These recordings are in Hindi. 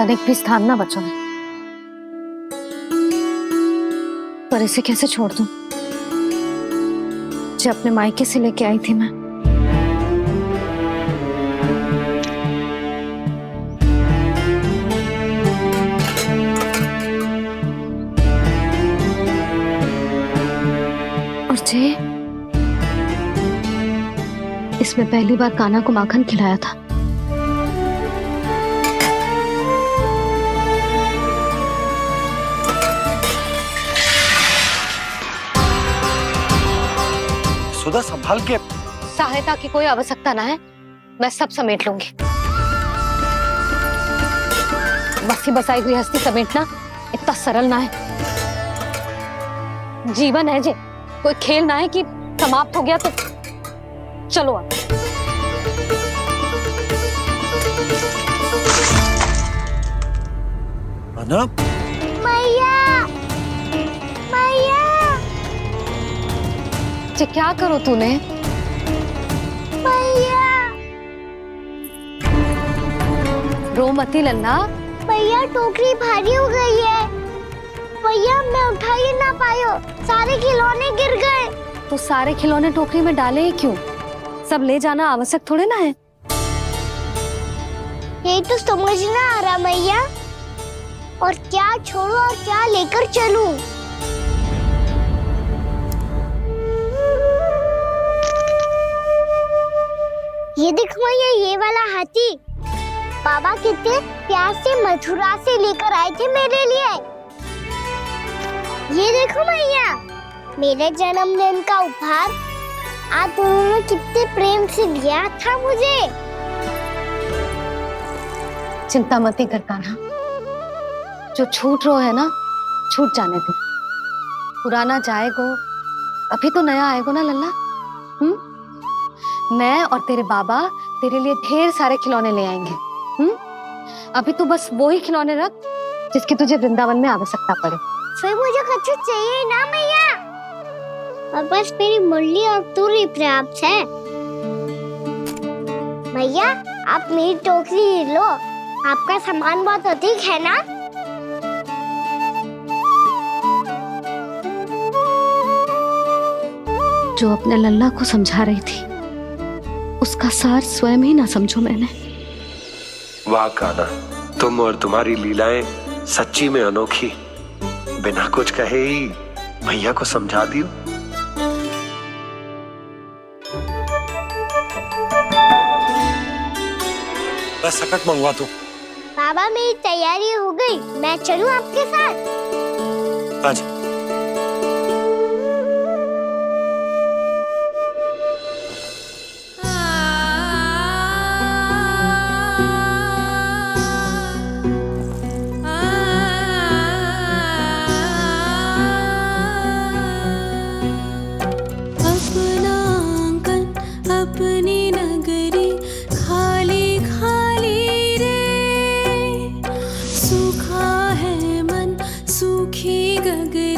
तनिक भी स्थान ना बचो, पर इसे कैसे छोड़ दूं जो अपने मायके से लेके आई थी मैं। और जे इसमें पहली बार कान्हा को माखन खिलाया था। सुधा संभाल के। सहायता की कोई आवश्यकता ना है, मैं सब समेट लूंगी। बसी बसाई गृहस्थी समेटना इतना सरल ना है। जीवन है जे, कोई खेल ना है कि समाप्त हो गया तो चलो अब। अनप, मैया, मैया, जे क्या करो तूने? मैया, रो मती लल्ला। भैया टोकरी भारी हो गई है। भैया मैं उठा ही ना पायो, सारे खिलौने गिर गए। तो सारे खिलौने टोकरी में डाले ही क्यों? सब ले जाना आवश्यक थोड़े ना है। यही तो समझ ना आ रहा मैया, और क्या छोड़ू और क्या लेकर चलूं? ये देख मैया, ये वाला हाथी बाबा कितने प्यार से मथुरा से लेकर आए थे मेरे लिए। ये देखो मैया, मेरे जन्मदिन का उपहार आज उन्होंने कितने प्रेम से दिया था मुझे। चिंता मत कर कान्हा, जो छूट रो है ना छूट जाने दे। पुराना जाएगो, अभी तो नया आएगो ना लल्ला। मैं और तेरे बाबा तेरे लिए ढेर सारे खिलौने ले आएंगे। अभी तू बस वो ही खिलौने रख जिसकी तुझे वृंदावन में आवश्यकता पड़े। फिर मुझे कुछ चाहिए ना मैया, और बस मेरी मुरली और तुरी पर्याप्त है। भैया आप मेरी टोकरी लो, आपका सामान बहुत अधिक है ना। जो अपने लल्ला को समझा रही थी उसका सार स्वयं ही ना समझो मैंने। वाह कान्हा, तुम और तुम्हारी लीलाएं सच्ची में अनोखी। बिना कुछ कहे ही भैया को समझा दियो। बस सकट मंगवा तू। बाबा मेरी तैयारी हो गई, मैं चलूं आपके साथ? आजा। सूखी गगरी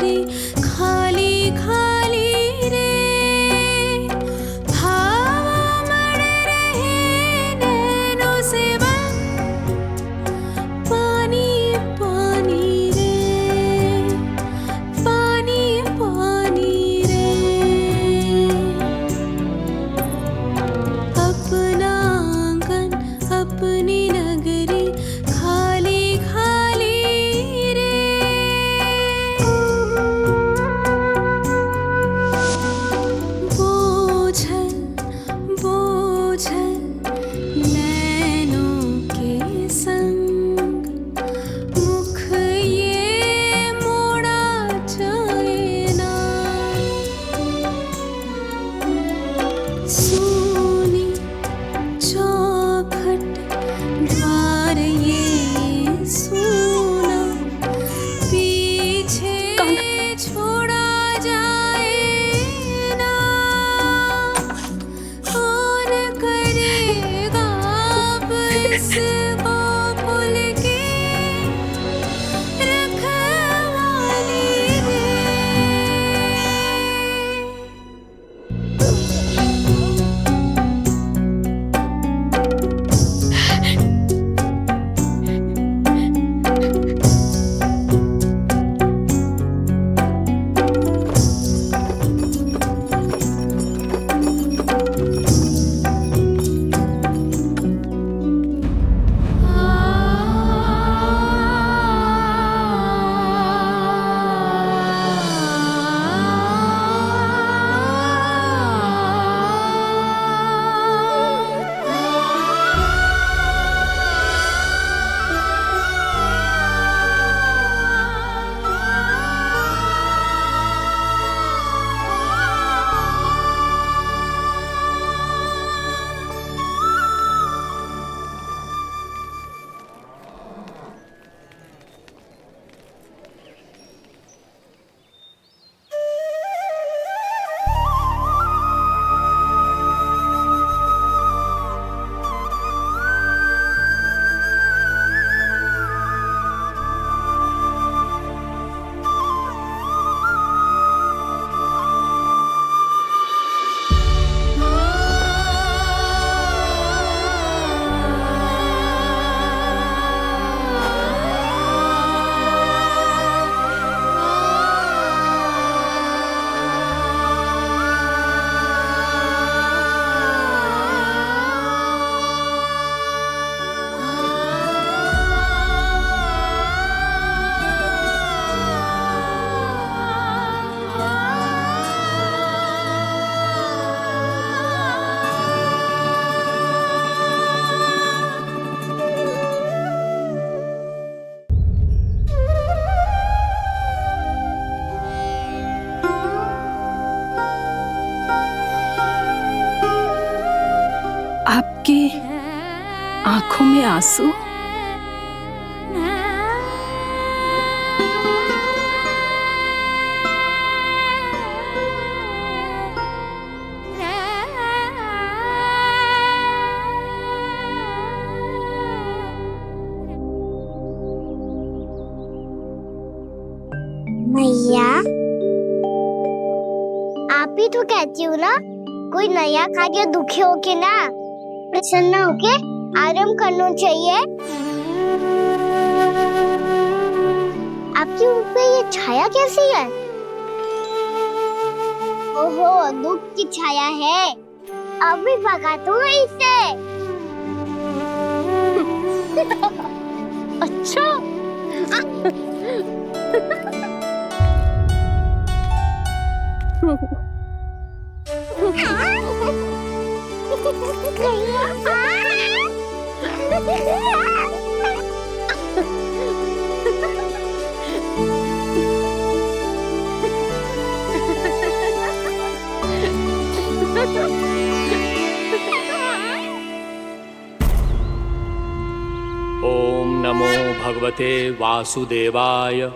के आंखों में आंसू। मैया, आप ही तो कहती हो ना, कोई नया कार्य दुखी होके ना प्रसन्न होके आराम करना चाहिए। आपके मुंह पे ये छाया कैसी है? ओहो, दुख की छाया है। अभी भगा दूं इसे। अच्छा। ओम नमो भगवते वासुदेवाय।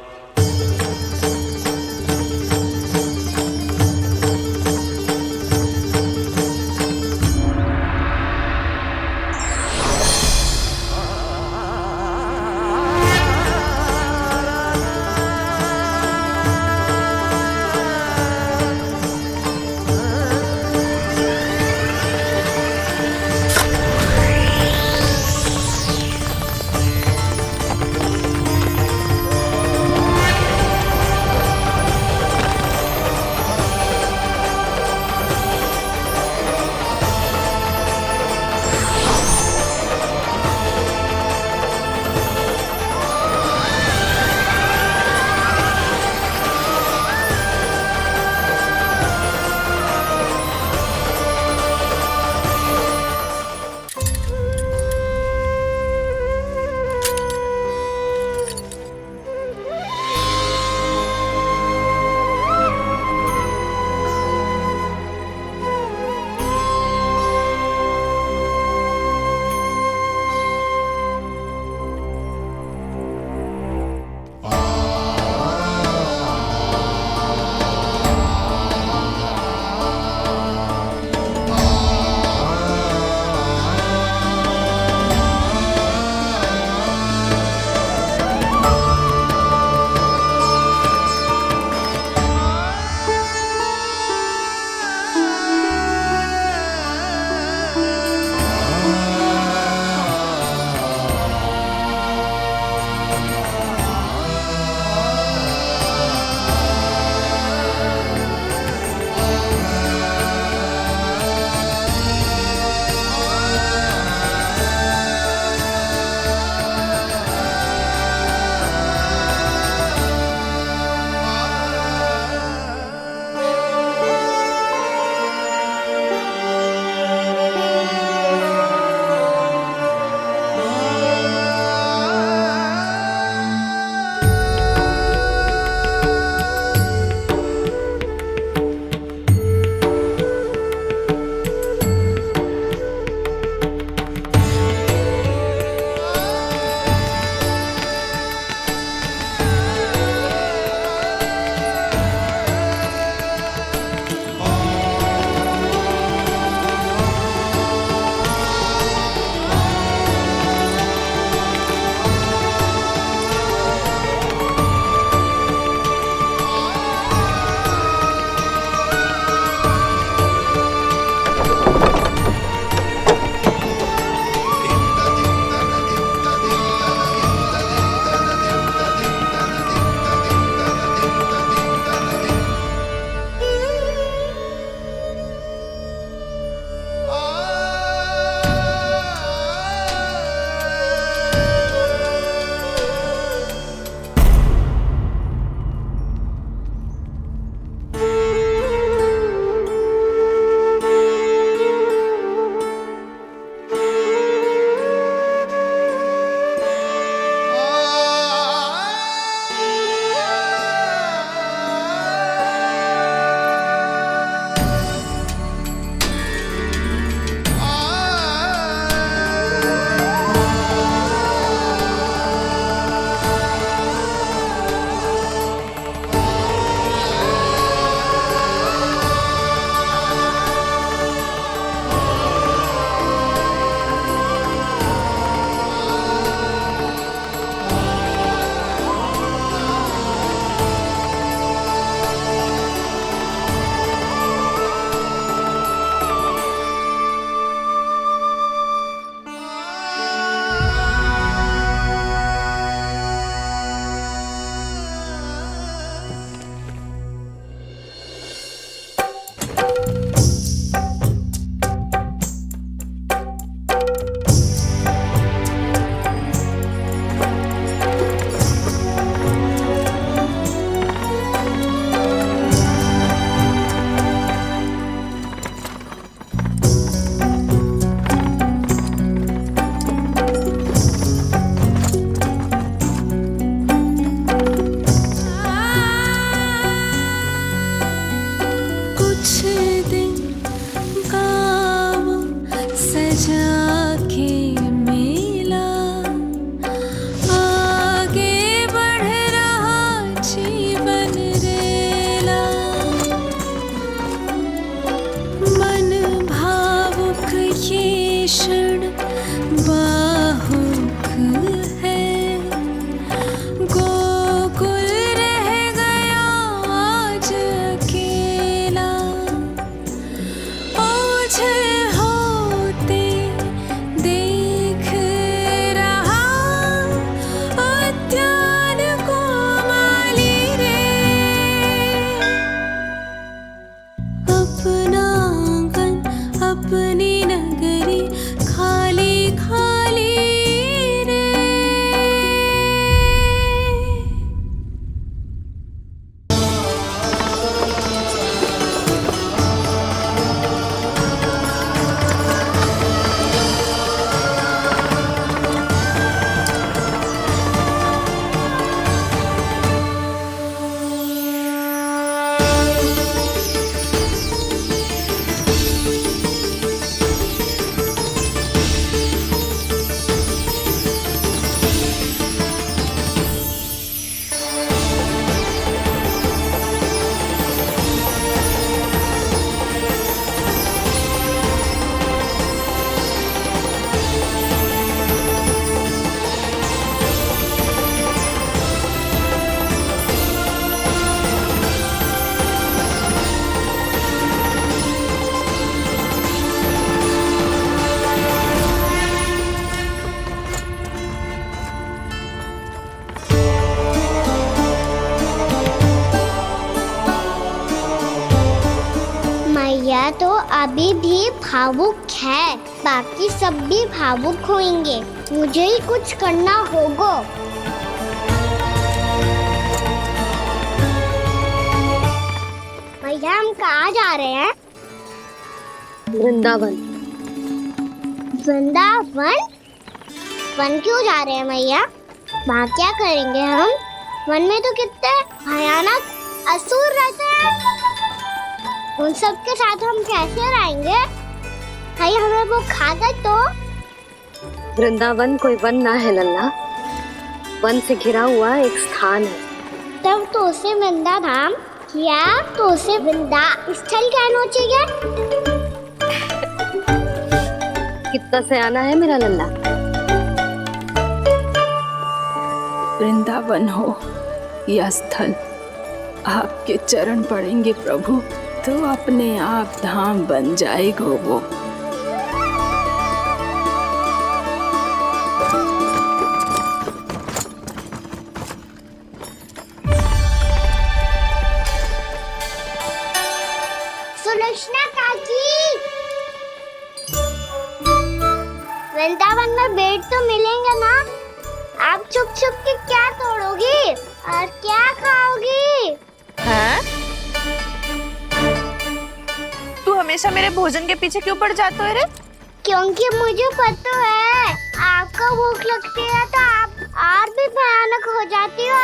भैया तो अभी भी भावुक है, बाकी सब भी भावुक होंगे। मुझे ही कुछ करना होगा। भैया हम कहाँ जा रहे हैं? वृंदावन। वृंदावन? वन क्यों जा रहे हैं भैया? वहाँ क्या करेंगे हम? वन में तो कितने भयानक असुर रहते हैं। उन सब के साथ हम कैसे रहेंगे? भाई हमें वो खा गए तो? वृंदावन कोई वन ना है लल्ला, वन से घिरा हुआ एक स्थान है। तब तो उसे वृंदा धाम या तो उसे वृंदा स्थल कहना चाहिए। कितना सयाना है मेरा लल्ला। वृंदावन हो या स्थल, आपके चरण पड़ेंगे प्रभु तो अपने आप धाम बन जाएगा वो। सुलक्षणा काकी, वृंदावन में बेट तो मिलेंगे ना? आप छुप छुप के क्या तोड़ोगी और क्या खाओगी? हाँ? तू हमेशा मेरे भोजन के पीछे क्यों पड़ जाता है रे? क्योंकि मुझे पता है आपको भूख लगती है तो आप और भी भयानक हो जाती हो।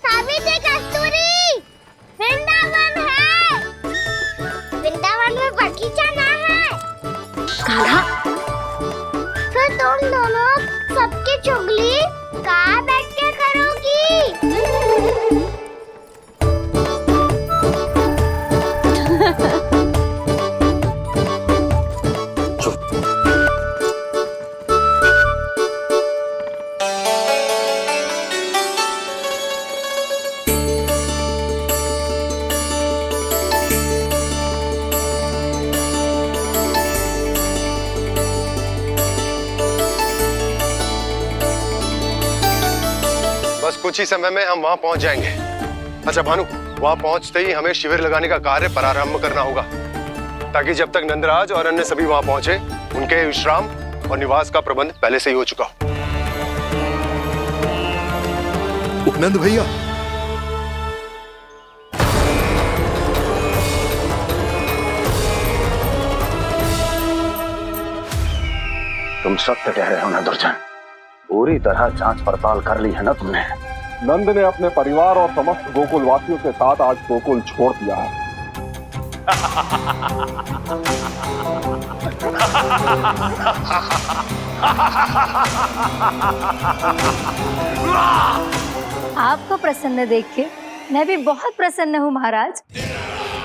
सावित्री, कस्तूरी, वृंदावन है। वृंदावन में बगीचा ना है। कान्हा, फिर तुम दोनों सबकी चुगली कहाँ बैठ के करोगी? बस कुछ ही समय में हम वहां पहुंच जाएंगे। अच्छा भानु, वहां पहुंचते ही हमें शिविर लगाने का कार्य प्रारंभ करना होगा, ताकि जब तक नंदराज और अन्य सभी वहां पहुंचे उनके विश्राम और निवास का प्रबंध पहले से ही हो चुका हो। नंद भैया, तुम सत्य कह रहे हो ना दुर्जन, पूरी तरह जांच पड़ताल कर ली है ना तुमने? नंद ने अपने परिवार और समस्त गोकुल वासियों के साथ आज गोकुल छोड़ दिया है। आपको प्रसन्न देख के मैं भी बहुत प्रसन्न हूँ महाराज,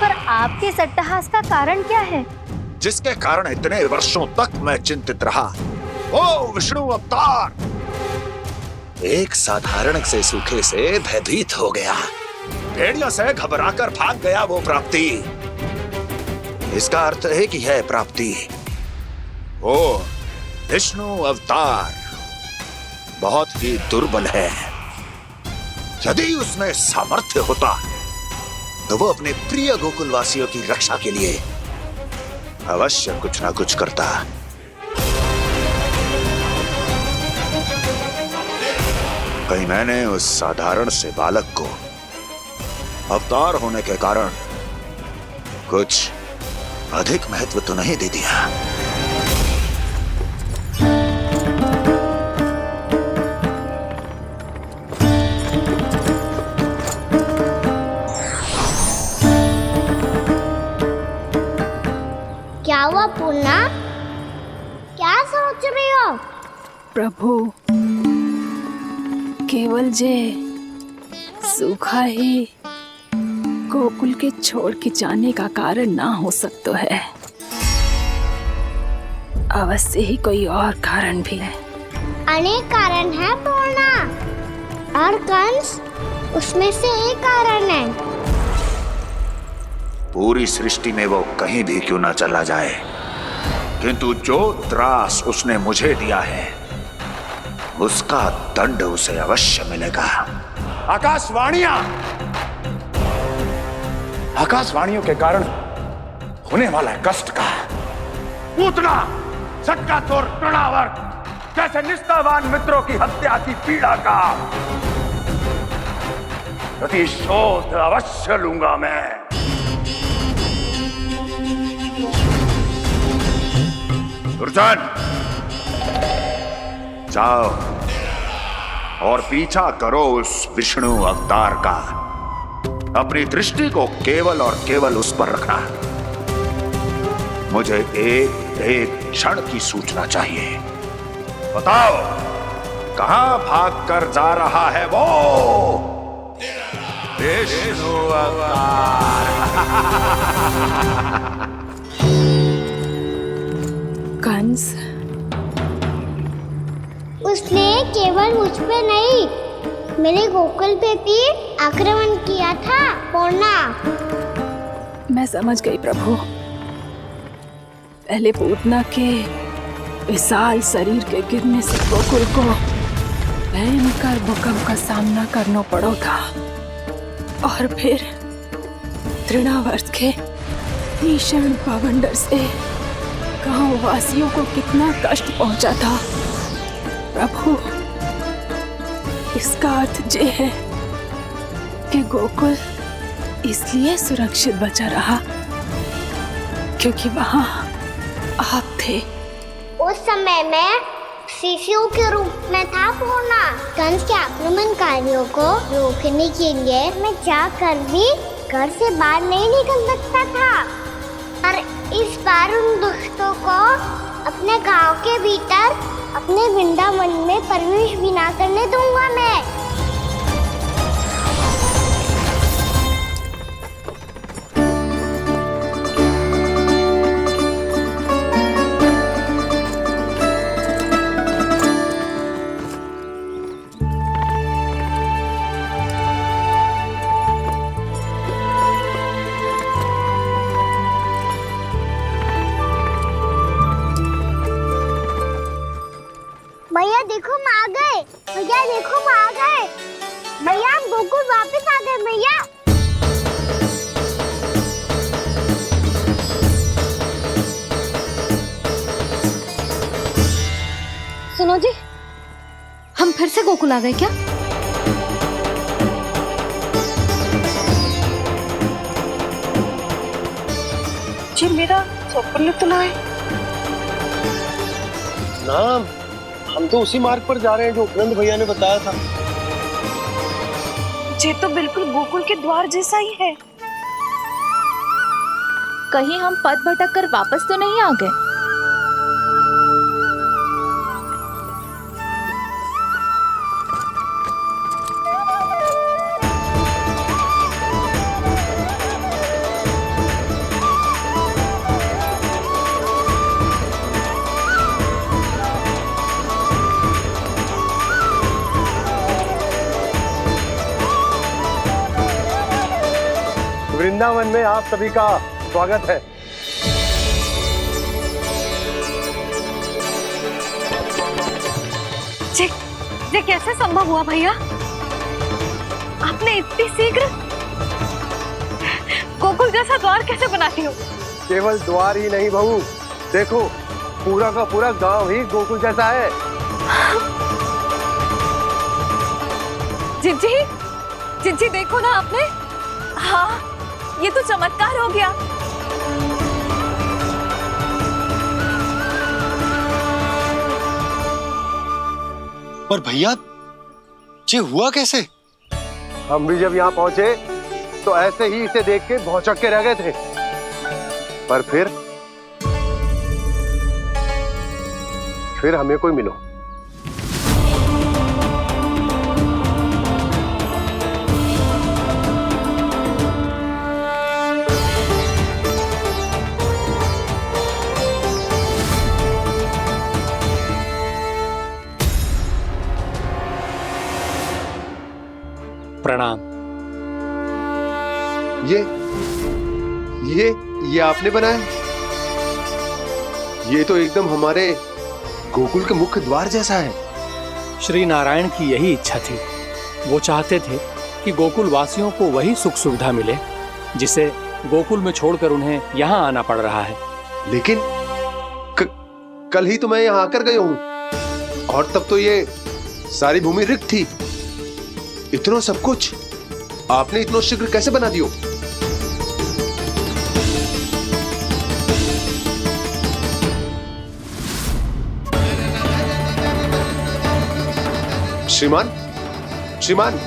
पर आपके इस अट्टहास का कारण क्या है? जिसके कारण इतने वर्षों तक मैं चिंतित रहा। ओ विष्णु अवतार! एक साधारण से सूखे से भयभीत हो गया, भेड़ियों से घबराकर भाग गया वो प्राप्ति। इसका अर्थ है कि यह प्राप्ति ओ विष्णु अवतार बहुत ही दुर्बल है। यदि उसमें सामर्थ्य होता तो वो अपने प्रिय गोकुलवासियों की रक्षा के लिए अवश्य कुछ ना कुछ करता। कहीं मैंने उस साधारण से बालक को अवतार होने के कारण कुछ अधिक महत्व तो नहीं दे दिया। क्या हुआ पूर्णा? क्या सोच रही हो? प्रभु, केवल जे सूखा ही गोकुल के छोड़ के जाने का कारण ना हो सकता है, अवश्य ही कोई और कारण भी है। अनेक कारण है पूर्णा, और कंस उसमें से एक कारण है। पूरी सृष्टि में वो कहीं भी क्यों ना चला जाए, किंतु जो त्रास उसने मुझे दिया है उसका दंड उसे अवश्य मिलेगा। आकाशवाणियों के कारण होने वाला कष्ट का पूतना सटका चोर तृणावर्त जैसे निष्ठावान मित्रों की हत्या की पीड़ा का प्रतिशोध अवश्य लूंगा मैं। दुर्जन, जाओ और पीछा करो उस विष्णु अवतार का। अपनी दृष्टि को केवल और केवल उस पर रखना। मुझे एक क्षण की सूचना चाहिए। बताओ कहां भागकर जा रहा है वो विष्णु अवतार? कंस, उसने केवल मुझ पे नहीं, मेरे गोकुल पे भी आक्रमण किया था पूर्णा। मैं समझ गई प्रभु। पहले पूतना के विशाल शरीर के गिरने से गोकुल को भयंकर भूकंप का सामना करना पड़ा था, और फिर तृणावर्त के भीषण पावंडर से गांव वासियों को कितना कष्ट पहुंचा था। प्रभु, इसका अर्थ ये है कि गोकुल इसलिए सुरक्षित बचा रहा क्योंकि वहां आप थे। उस समय मैं शिशु के रूप में था पूर्णा। कंस के आक्रमणकारियों को रोकने के लिए मैं जाकर भी घर से बाहर नहीं निकल सकता था, और इस बार उन दुष्टों को अपने गांव के भीतर अपने वृंदावन में प्रवेश भी ना करने दूंगा मैं। भैया देखो हम आ गए, भैया देखो हम आ गए, भैया हम गोकुल वापस आ गए भैया। सुनो जी, हम फिर से गोकुल आ गए क्या? जी मेरा स्वप्न तो ना है। ना, हम तो उसी मार्ग पर जा रहे हैं जो उपनंद भैया ने बताया था। ये तो बिल्कुल गोकुल के द्वार जैसा ही है। कहीं हम पथ भटक कर वापस तो नहीं आ गए? वृंदावन में आप सभी का स्वागत है। ये कैसे संभव हुआ भैया? आपने इतनी शीघ्र गोकुल जैसा द्वार कैसे बना दिया? केवल द्वार ही नहीं बहू, देखो पूरा का पूरा गांव ही गोकुल जैसा है। जिज्जी, जिज्जी देखो ना आपने। हाँ, ये तो चमत्कार हो गया। पर भैया ये हुआ कैसे? हम भी जब यहाँ पहुंचे तो ऐसे ही इसे देख के भौचक के रह गए थे, पर फिर हमें कोई मिलो। प्रणाम। ये आपने बनाया? ये तो एकदम हमारे गोकुल के मुख्य द्वार जैसा है। श्री नारायण की यही इच्छा थी। वो चाहते थे कि गोकुल वासियों को वही सुख सुविधा मिले जिसे गोकुल में छोड़कर उन्हें यहाँ आना पड़ रहा है। लेकिन कल ही तो मैं यहाँ आकर गया हूँ और तब तो ये सारी भूमि रिक्त थी। इतना सब कुछ आपने इतना शीघ्र कैसे बना दियो? श्रीमान, श्रीमान,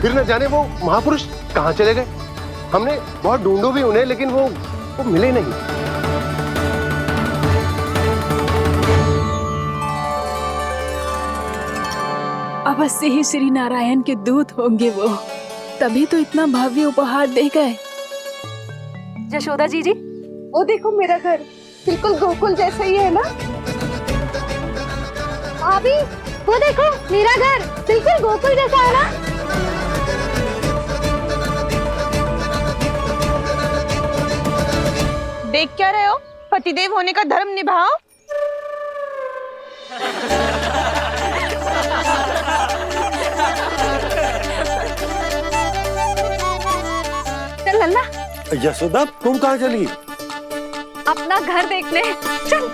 फिर न जाने वो महापुरुष कहां चले गए। हमने बहुत ढूंढो भी उन्हें, लेकिन वो मिले नहीं। अवश्य ही श्री नारायण के दूत होंगे वो, तभी तो इतना भव्य उपहार दे गए। यशोदा जी जी, वो देखो मेरा घर बिल्कुल गोकुल जैसा ही है ना। भाभी वो देखो मेरा घर बिल्कुल गोकुल जैसा है ना। देख क्या रहे हो? पतिदेव होने का धर्म निभाओ। चल लल्ला। यशोदा, तुम कहाँ चली? अपना घर देखने चल।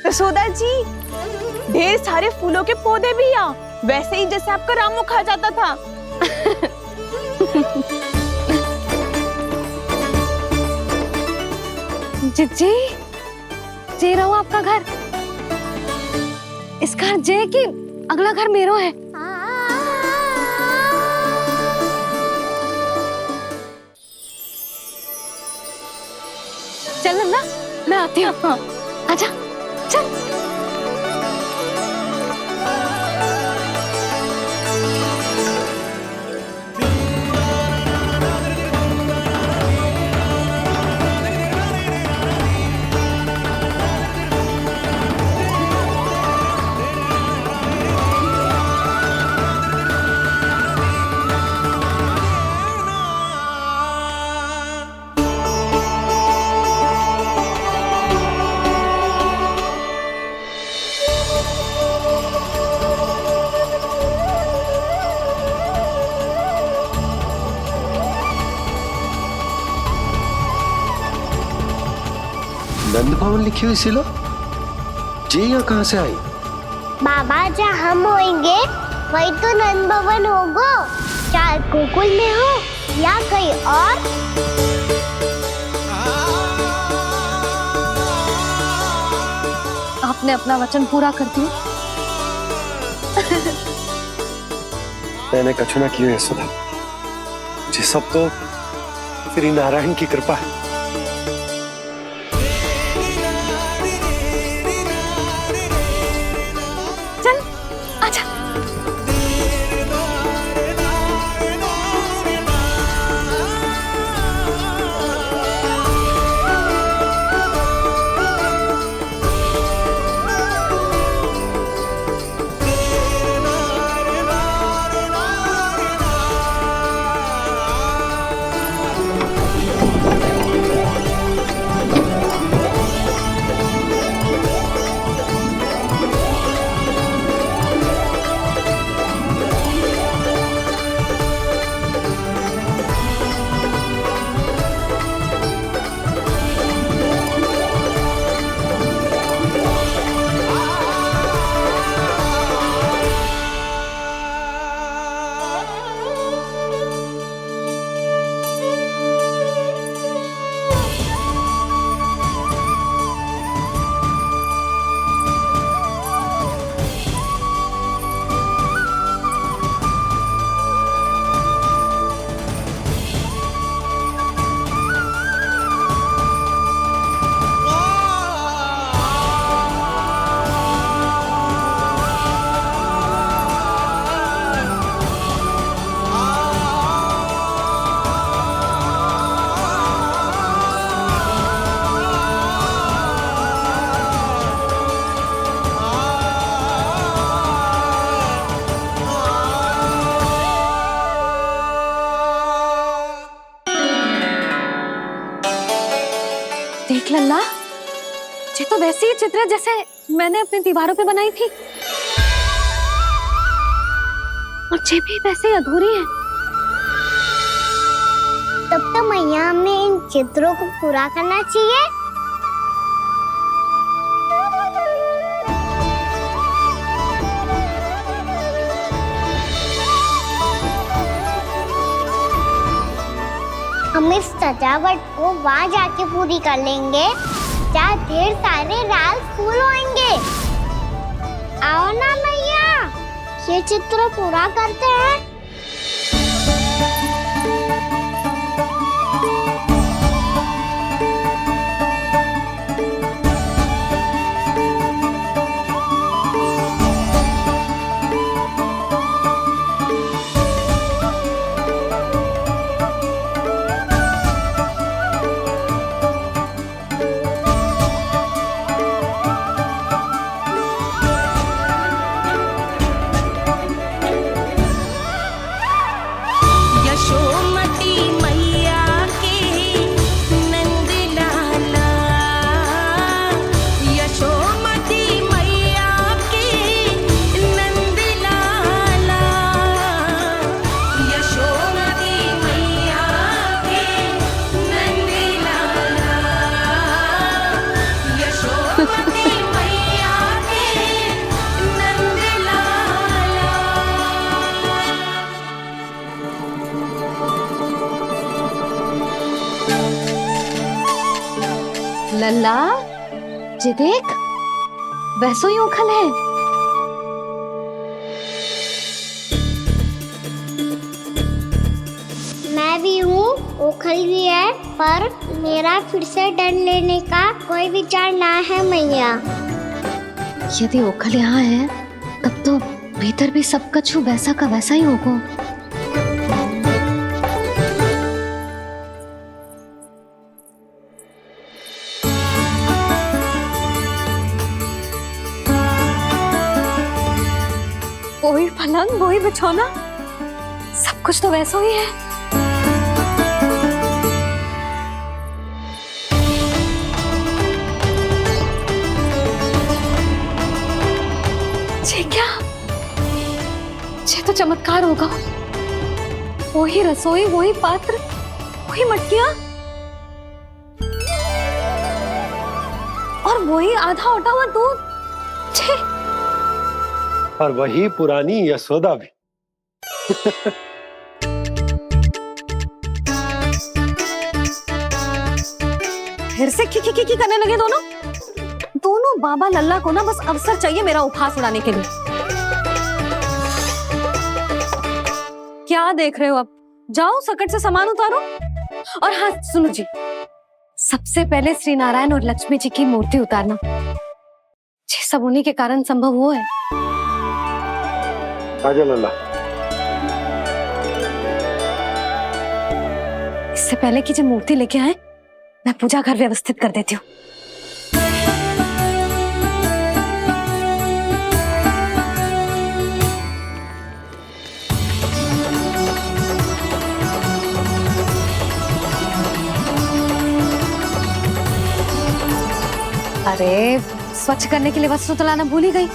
यशोदा जी, ढेर सारे फूलों के पौधे भी यहाँ, वैसे ही जैसे आपका रामू खा जाता था। जी जे रहो आपका घर। इस घर जे की अगला घर मेरो है। चल ना, मैं आती हूँ। आजा चल। नंद भवन लिखी हुई सिलो, जी यहाँ कहाँ से आई? बाबा, जहाँ हम होंगे वही तो नंद भवन होगा। चाहे गोकुल में हो या कहीं और। आपने अपना वचन पूरा कर दिया। मैंने कछु ना किया है सुधा, ये सब तो श्री नारायण की कृपा है। चल आजा। देख लल्ला, ये तो वैसी ही चित्र है जैसे मैंने अपनी दीवारों पे बनाई थी, और ये भी वैसे ही अधूरी है। तब तो मैया हमें इन चित्रों को पूरा करना चाहिए। हम इस सजावट को वहाँ जाके पूरी कर लेंगे जहाँ ढेर सारे लाल फूल होंगे। आओ ना मैया, ये चित्र पूरा करते हैं। लल्ला, ये देख, वैसो ही उखल है। मैं भी हूँ, उखल भी है, पर मेरा फिर से डर लेने का कोई विचार ना है मैया। यदि ओखल यहाँ है, तब तो भीतर भी सब कछु वैसा का वैसा ही होगा। वही पलंग, वही बिछौना, सब कुछ तो वैसा ही है। ये क्या? ये तो चमत्कार होगा। वही रसोई, वही पात्र, वही मटकियां, और वही आधा उटा हुआ दूध। छे! और वही पुरानी यशोदा भी। फिर से की करने लगे दोनों बाबा लल्ला को ना बस अवसर चाहिए मेरा उपहास उड़ाने के लिए। क्या देख रहे हो? अब जाओ, सकट से सामान उतारो। और हाँ सुनो जी, सबसे पहले श्री नारायण और लक्ष्मी जी की मूर्ति उतारना। ये सब उन्हीं के कारण संभव हुआ है। आजा लल्ला। इससे पहले कि जो मूर्ति लेके आए, मैं पूजा घर व्यवस्थित कर देती हूँ। अरे, स्वच्छ करने के लिए वस्त्र तो लाना भूल ही गई।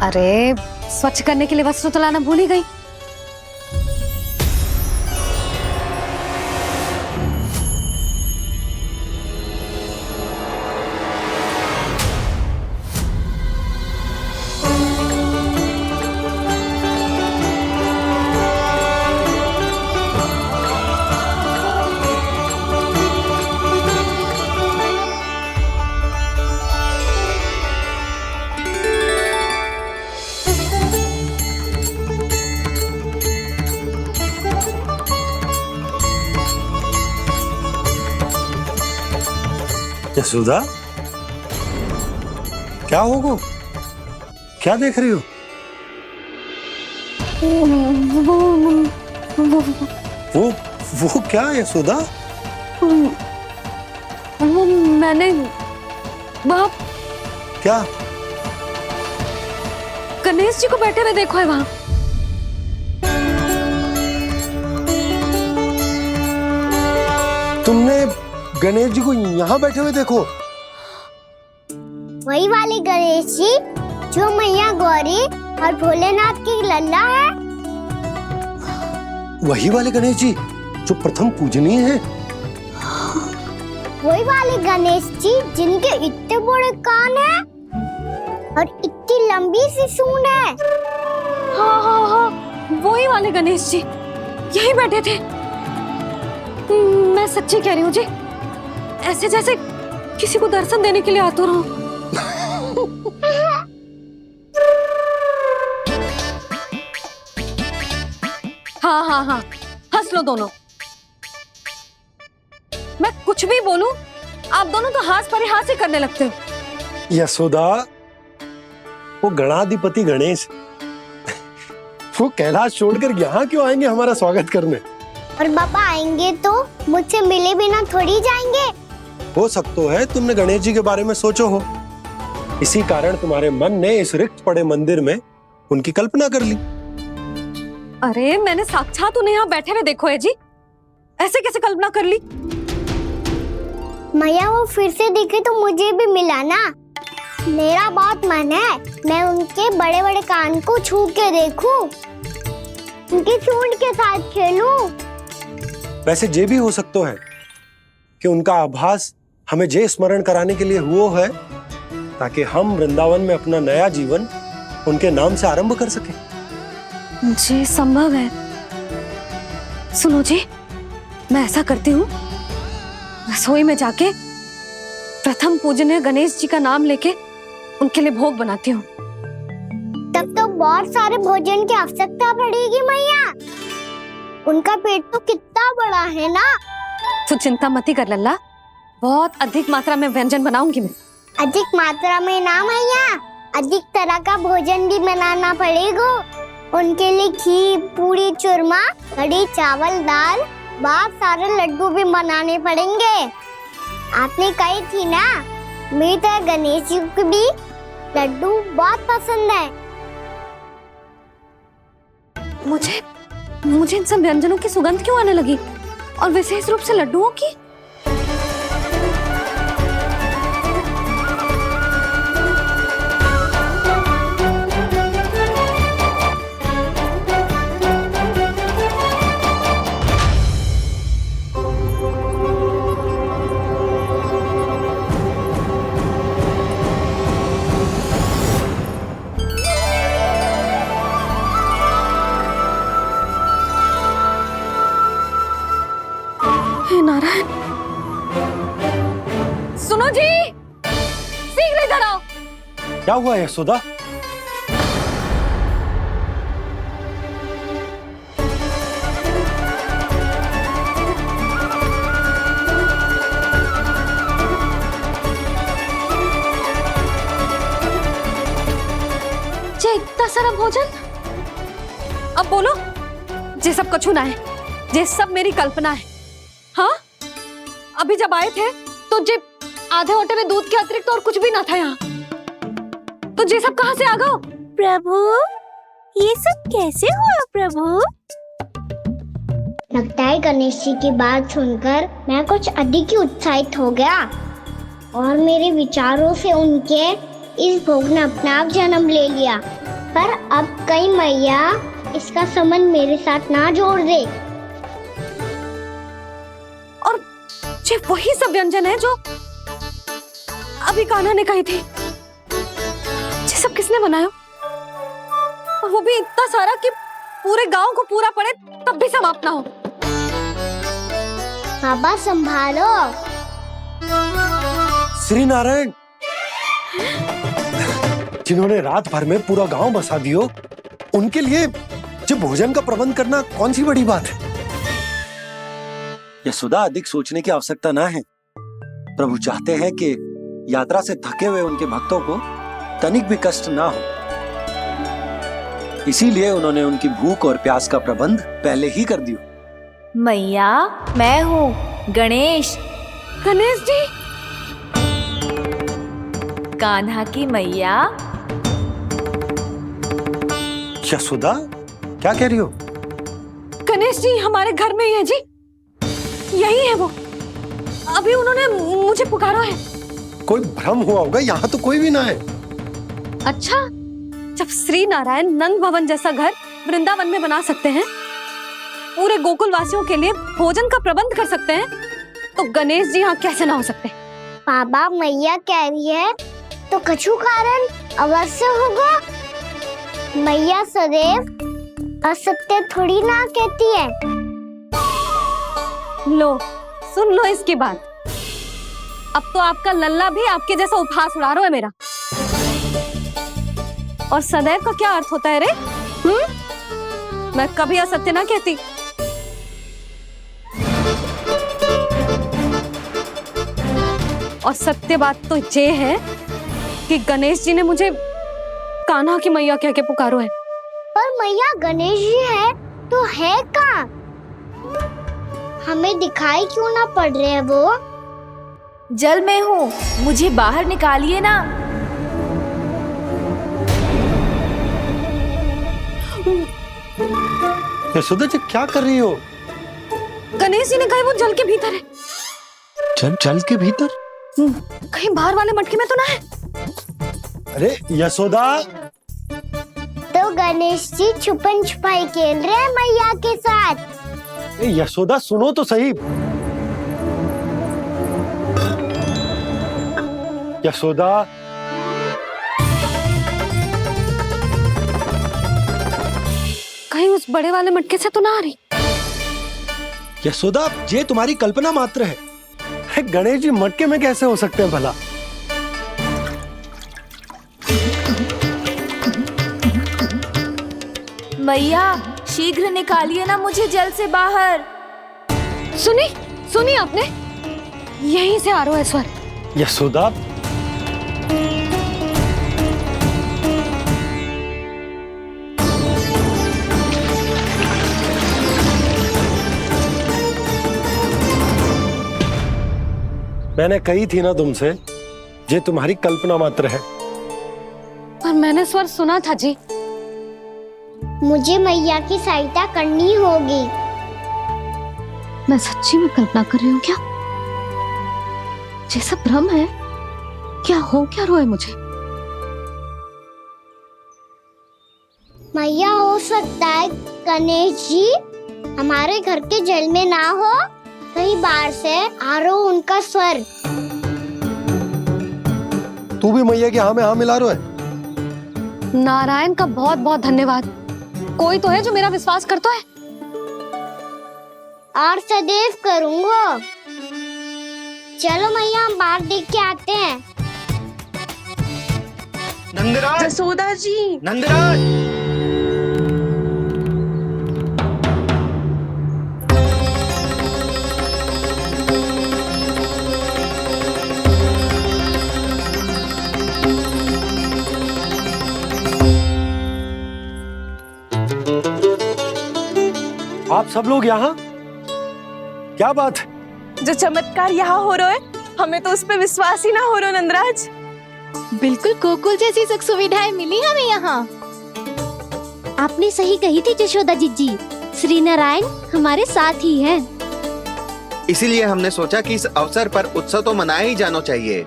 अरे, स्वच्छ करने के लिए वस्त्र तो लाना भूल ही गई। यशोदा, क्या होगा? क्या देख रही हो? वो क्या है यशोदा? वो मैंने वहाँ क्या? गणेश जी को बैठे हुए देखो है वहाँ। तुमने गणेश जी को यहाँ बैठे हुए देखो? वही वाले गणेश जी जो मैया गौरी और भोलेनाथ की लल्ला है। वही वाले गणेश जी जो प्रथम पूजनीय हैं? वही वाले गणेश जी जिनके इतने बड़े कान हैं और इतनी लंबी सी सूंड है। हाँ हाँ हाँ, वही वाले गणेश जी यही बैठे थे। मैं सच्ची कह रही हूँ जी, ऐसे जैसे किसी को दर्शन देने के लिए आतुर हूँ। हाँ हाँ हाँ, हंस लो दोनों। मैं कुछ भी बोलूं, आप दोनों तो हास परिहास ही करने लगते हो। यशोदा, वो गणाधिपति गणेश वो कैलाश छोड़कर यहाँ क्यों आएंगे हमारा स्वागत करने? और बाबा आएंगे तो मुझसे मिले बिना थोड़ी जाएंगे। हो सकता है तुमने गणेश जी के बारे में सोचो हो, इसी कारण तुम्हारे मन ने इस रिक्त पड़े मंदिर में उनकी कल्पना कर ली। अरे मैंने साक्षात उन्हें यहाँ बैठे हुए देखो है जी, ऐसे कैसे कल्पना कर ली? मैया वो फिर से दिखे तो मुझे भी मिला ना। मेरा बहुत मन है मैं उनके बड़े बड़े कान को छू के देखूं, उनकी सूंड के साथ खेलूं। वैसे ये भी हो सकता है कि उनका आभास हमें जे स्मरण कराने के लिए हुआ है ताकि हम वृंदावन में अपना नया जीवन उनके नाम से आरंभ कर सके। जी संभव है। सुनो जी, मैं ऐसा करती हूँ, रसोई में जाके प्रथम पूजनीय गणेश जी का नाम लेके उनके लिए भोग बनाती हूँ। तब तो बहुत सारे भोजन की आवश्यकता पड़ेगी मैया, उनका पेट तो कितना बड़ा है ना। तू चिंता मत कर लल्ला, बहुत अधिक मात्रा में व्यंजन बनाऊंगी मैं। अधिक मात्रा में ना मैया, अधिक तरह का भोजन भी बनाना पड़ेगा। उनके लिए खीर, पूरी, चूरमा, कढ़ी, चावल, दाल, बहुत सारे लड्डू भी बनाने पड़ेंगे। आपने कही थी ना, मेरी तरह गणेश जी को भी लड्डू बहुत पसंद है। मुझे इन सब व्यंजनों की सुगंध क्यों आने लगी, और विशेष रूप से लड्डुओं की? नारायण, सुनो जी, शीघ्र इधर आओ। क्या हुआ यशोदा? जे इतना सारा भोजन, अब बोलो, जे सब कछु ना है, जे सब मेरी कल्पना है। हाँ, अभी जब आए थे तो जे आधे ओटे में दूध के अतिरिक्त और कुछ भी ना था यहाँ, तो जे सब कहाँ से आ गए? प्रभु, ये सब कैसे हुआ प्रभु? लगता है गणेश जी की बात सुनकर मैं कुछ अधिक ही उत्साहित हो गया और मेरे विचारों से उनके इस भोग ने अपना आप जन्म ले लिया। पर अब कहीं मैया इसका संबंध मेरे साथ ना जोड़ दे। ये वही सब व्यंजन है जो अभी कान्हा ने कही थी। ये सब किसने बनाया? और वो भी इतना सारा कि पूरे गांव को पूरा पड़े तब भी समाप्त ना हो। बाबा संभालो। श्री नारायण, जिन्होंने रात भर में पूरा गांव बसा दियो, उनके लिए जो भोजन का प्रबंध करना कौन सी बड़ी बात है? यशोदा, अधिक सोचने की आवश्यकता ना है। प्रभु चाहते हैं कि यात्रा से थके हुए उनके भक्तों को तनिक भी कष्ट ना हो, इसीलिए उन्होंने उनकी भूख और प्यास का प्रबंध पहले ही कर दिया। मैया, मैं हूँ गणेश। गणेश जी, कान्हा की मैया। यशोदा, क्या कह रही हो? गणेश जी हमारे घर में ही है जी, यही है वो। अभी उन्होंने मुझे पुकारा है। कोई भ्रम हुआ होगा, यहाँ तो कोई भी ना है। अच्छा, जब श्री नारायण नंद भवन जैसा घर वृंदावन में बना सकते हैं, पूरे गोकुल वासियों के लिए भोजन का प्रबंध कर सकते हैं, तो गणेश जी यहाँ कैसे ना हो सकते? बाबा, मैया कह रही है तो कछु कारण अवश्य होगा। मैया सदैव असत्य थोड़ी ना कहती है। लो, सुन लो इसकी बात। अब तो आपका लल्ला भी आपके जैसा उपहास उड़ा रहा है मेरा। और सदैव का क्या अर्थ होता है रे? मैं कभी असत्य ना कहती। और सत्य बात तो ये है कि गणेश जी ने मुझे कान्हा की मैया कह के पुकारो है। पर मैया गणेश जी है तो है कहाँ? हमें दिखाई क्यों ना पड़ रहे हैं वो? जल में हूँ, मुझे बाहर निकालिए ना। यशोदा जी, क्या कर रही हो? गणेश जी ने कहा वो जल के भीतर है। जल के भीतर? कहीं बाहर वाले मटके में तो ना है? अरे यशोदा! तो गणेश जी छुपन छुपाई खेल रहे हैं मैया के साथ। यशोदा, सुनो तो सही। यशोदा, कहीं उस बड़े वाले मटके से तो ना आ रही? यशोदा, ये तुम्हारी कल्पना मात्र है। गणेश जी मटके में कैसे हो सकते हैं भला? मैया, शीघ्र निकालिए ना मुझे जल से बाहर। सुनी आपने? यहीं से आ रहा है स्वर। यशोदा, मैंने कही थी ना तुमसे, ये तुम्हारी कल्पना मात्र है। पर मैंने स्वर सुना था जी। मुझे मैया की सहायता करनी होगी। मैं सच्ची में कल्पना कर रही हूँ क्या? जैसा भ्रम है क्या? हो क्या रहा है मुझे? मैया, हो सकता है गणेश जी हमारे घर के जल में ना हो, कहीं बाहर से आ रहा हो उनका स्वर। तू भी मैया के हाँ में हाँ मिला रहा है। नारायण का बहुत बहुत धन्यवाद। कोई तो है जो मेरा विश्वास करता है। और सदैव करूंगा। चलो मैया, हम बाहर देख के आते हैं। नंदराज, यशोदा जी, नंदराज, आप सब लोग यहाँ? क्या बात है? जो चमत्कार यहाँ हो रहा है, हमें तो उस पे विश्वास ही ना हो रहा नंदराज। बिल्कुल गोकुल जैसी सुख सुविधाएं मिली हमें यहाँ। आपने सही कही थी यशोदा जीजी, श्री नारायण हमारे साथ ही हैं। इसीलिए हमने सोचा कि इस अवसर पर उत्सव तो मनाया ही जाना चाहिए।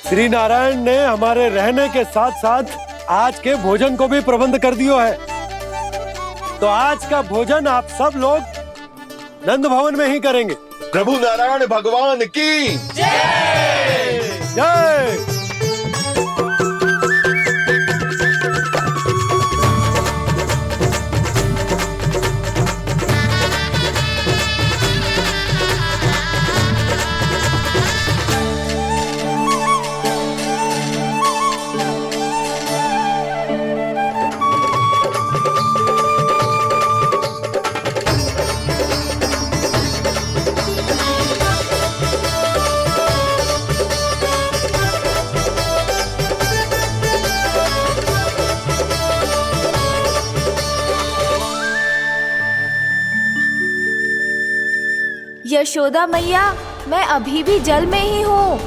श्री नारायण ने हमारे रहने के साथ साथ आज के भोजन को भी प्रबंध कर दिया है। तो आज का भोजन आप सब लोग नंद भवन में ही करेंगे। प्रभु नारायण भगवान की जय जय। यशोदा मैया, मैं अभी भी जल में ही हूँ।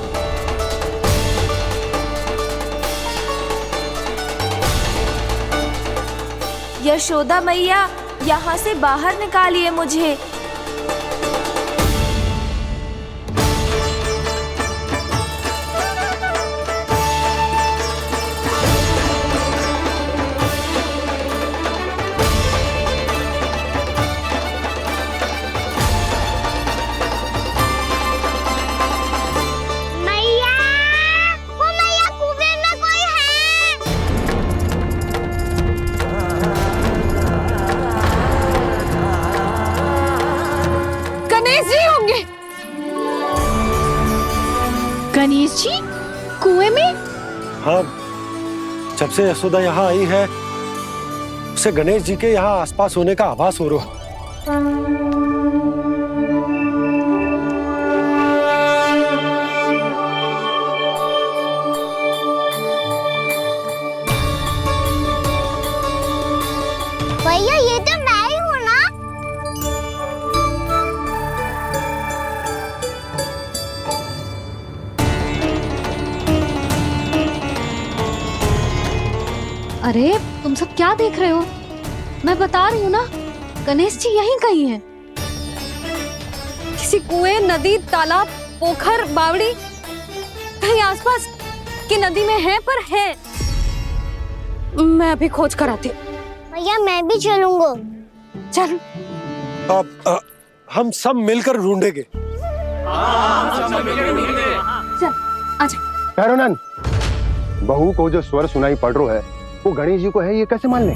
यशोदा मैया, यहाँ से बाहर निकालिए मुझे। मैया, वो मैया कुएं में कोई है। गणेश जी होंगे। गणेश जी कुएं में? हाँ, जब से यशोदा यहाँ आई है उसे गणेश जी के यहाँ आसपास होने का आभास हो रहा। भैया ये तो मैं ही हूँ ना। अरे तुम सब क्या देख रहे हो? मैं बता रही हूँ ना, गणेश जी यहीं कहीं हैं। किसी कुएं, नदी, तालाब, पोखर, बावड़ी कहीं आसपास की नदी में है, पर है। मैं अभी खोज कर आती हूँ। भैया मैं भी चलूंगा। चल। अब हम सब मिलकर ढूंढेंगे। चल आजा। भैरवनंद, बहू को जो स्वर सुनाई पड़ रहा है वो गणेश जी को है, ये कैसे मान ले?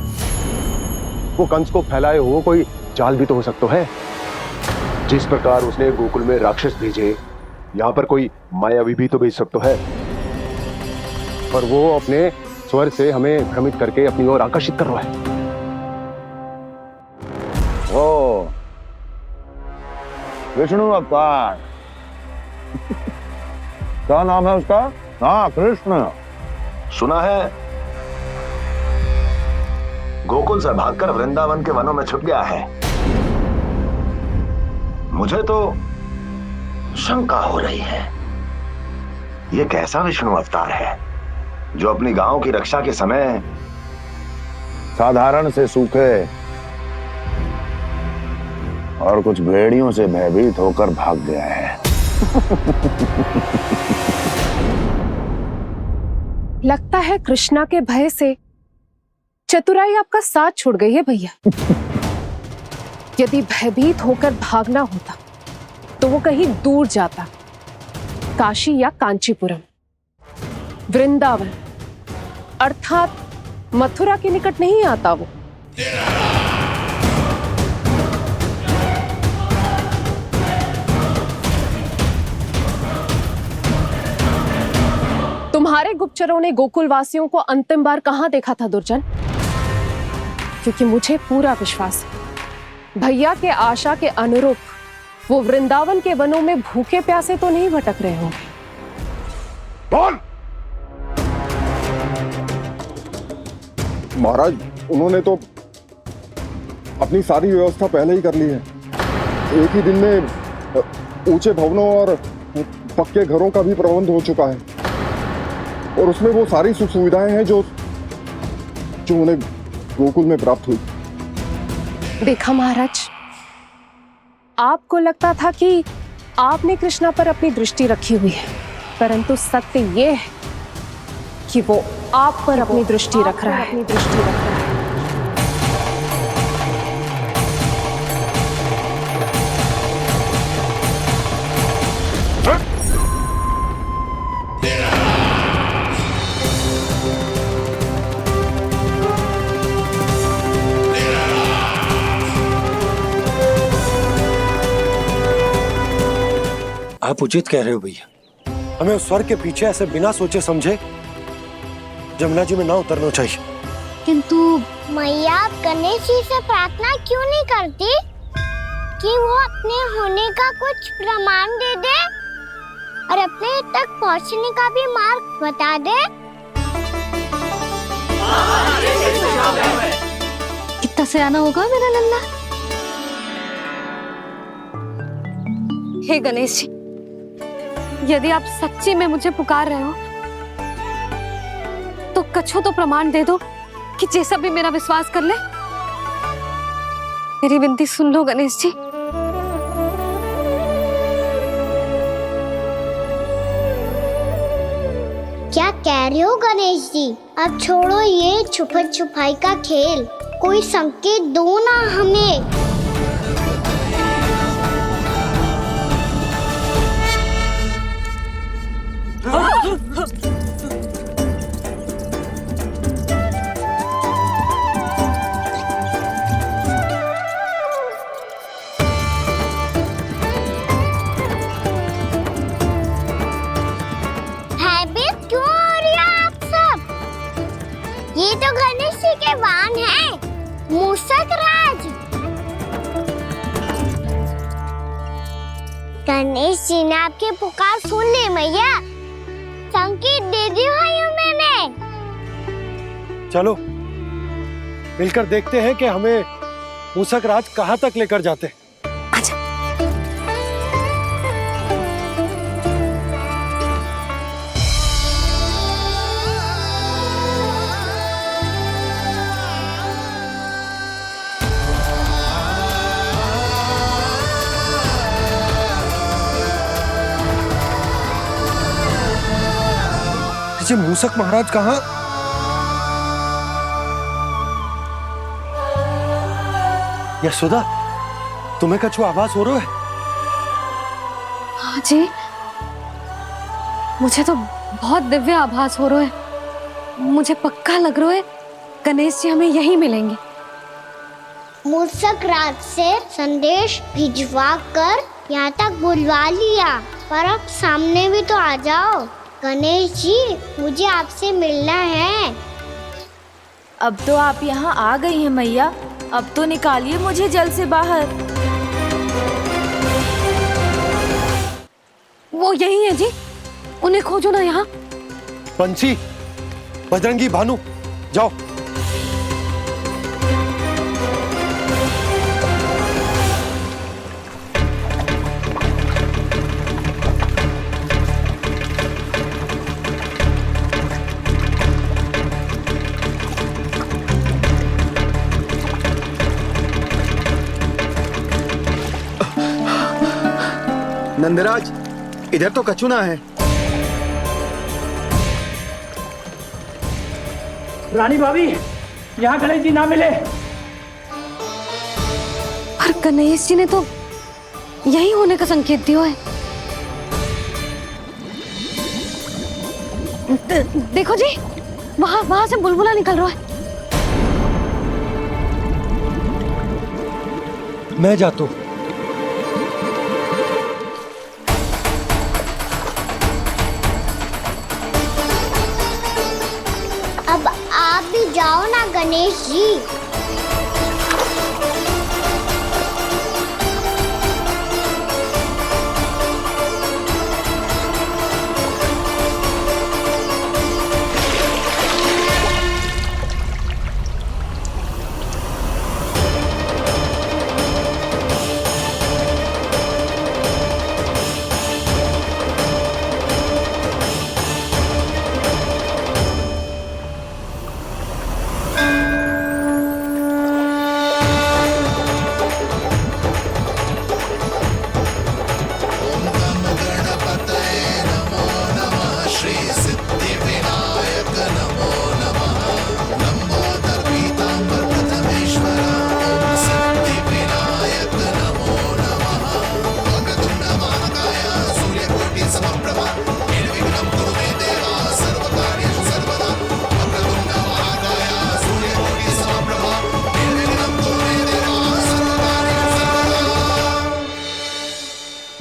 वो कंस को फैलाए हो कोई चाल भी तो हो सकता है। जिस प्रकार उसने गोकुल में राक्षस भेजे, यहाँ पर कोई मायावी भी तो भेज सकता है। पर वो अपने स्वर से हमें भ्रमित करके अपनी ओर आकर्षित कर रहा है। ओ विष्णु अवतार। क्या नाम है उसका? हाँ, कृष्ण। सुना है गोकुल से भागकर वृंदावन के वनों में छुप गया है। मुझे तो शंका हो रही है, ये कैसा विष्णु अवतार है जो अपनी गांव की रक्षा के समय साधारण से सूखे और कुछ भेड़ियों से भयभीत होकर भाग गया है। लगता है कृष्णा के भय से चतुराई आपका साथ छोड़ गई है भैया। यदि भयभीत होकर भागना होता तो वो कहीं दूर जाता, काशी या कांचीपुरम, वृंदावन अर्थात मथुरा के निकट नहीं आता वो। तुम्हारे गुप्तचरों ने गोकुल वासियों को अंतिम बार कहां देखा था दुर्जन? क्योंकि मुझे पूरा विश्वास है भैया के आशा के अनुरूप वो वृंदावन के वनों में भूखे प्यासे तो नहीं भटक रहे होंगे। बोल! महाराज, उन्होंने तो अपनी सारी व्यवस्था पहले ही कर ली है। एक ही दिन में ऊंचे भवनों और पक्के घरों का भी प्रबंध हो चुका है, और उसमें वो सारी सुख सुविधाएं हैं जो उन्हें गोकुल में प्राप्त हुई। देखा महाराज, आपको लगता था कि आपने कृष्णा पर अपनी दृष्टि रखी हुई है, परंतु सत्य ये है कि वो आप पर अपनी दृष्टि रख रहा है। आप उचित कह रहे हो भैया, हमें उस स्वर के पीछे ऐसे बिना सोचे समझे जमुना जी में ना उतरना चाहिए। किंतु मैया, आप गणेश जी से प्रार्थना क्यों नहीं करती कि वो अपने होने का कुछ प्रमाण दे दे और अपने तक पहुंचने का भी मार्ग बता दे? कितना सयाना होगा मेरा लल्ला। हे गणेश जी, यदि आप सच्ची में मुझे पुकार रहे हो तो कछु तो प्रमाण दे दो कि जैसा भी मेरा विश्वास कर ले। मेरी विनती सुन लो गणेश जी। क्या कह रहे हो गणेश जी? अब छोड़ो ये छुपन छुपाई का खेल, कोई संकेत दो ना हमें। भयभीत क्यों हो रही हो आप सब? ये तो गणेश जी के वाहन हैं, मूषक राज। गणेश जी ने आपकी पुकार सुन ली मैया, संकेत दे दी भाइयों मैंने। चलो मिलकर देखते हैं कि हमें मूषक राज कहाँ तक लेकर जाते हैं। जी मूषक महाराज कहाँ? यशोदा, तुम्हें कछु आभास हो रहा है? हाँ जी, मुझे तो बहुत दिव्य आभास हो रहा है। मुझे पक्का लग रहा है गणेश जी हमें यहीं मिलेंगे। मूषक राज से संदेश भिजवा कर यहाँ तक बुलवा लिया, पर अब सामने भी तो आ जाओ। गणेश जी, मुझे आपसे मिलना है। अब तो आप यहाँ आ गई हैं मैया, अब तो निकालिए मुझे जल से बाहर। वो यही है जी, उन्हें खोजो ना यहाँ। पंछी, बजरंगी, भानु, जाओ। नंदराज, इधर तो कछुना है। रानी भाभी, यहाँ गणेश जी ना मिले। पर गणेश जी ने तो यही होने का संकेत दिया है। देखो जी, वहां से बुलबुला निकल रहा है। मैं जाता हूँ। अब आप भी जाओ ना गणेश जी।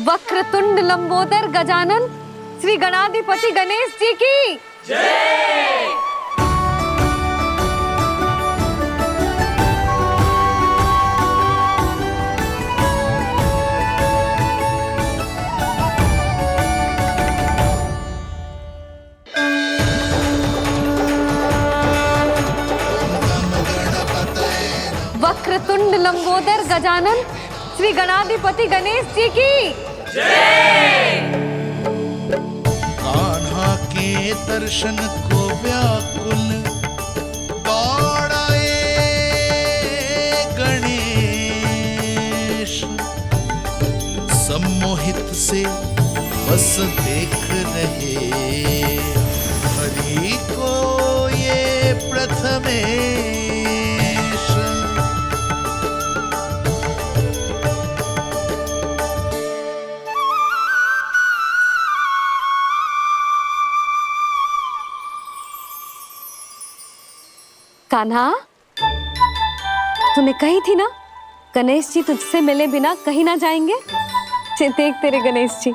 वक्रतुंड लंबोदर गजानन श्री गणाधिपति गणेश जी की जय। वक्रतुंड लंबोदर गजानन श्री गणाधिपति गणेश जी की कान्हा के दर्शन को व्याकुल दौड़ाए गणेश, सम्मोहित से बस देख रहे हरि को ये प्रथमेश। कान्हा, तूने कही थी ना गणेश जी तुझसे मिले बिना कहीं ना जाएंगे। देख तेरे गणेश जी।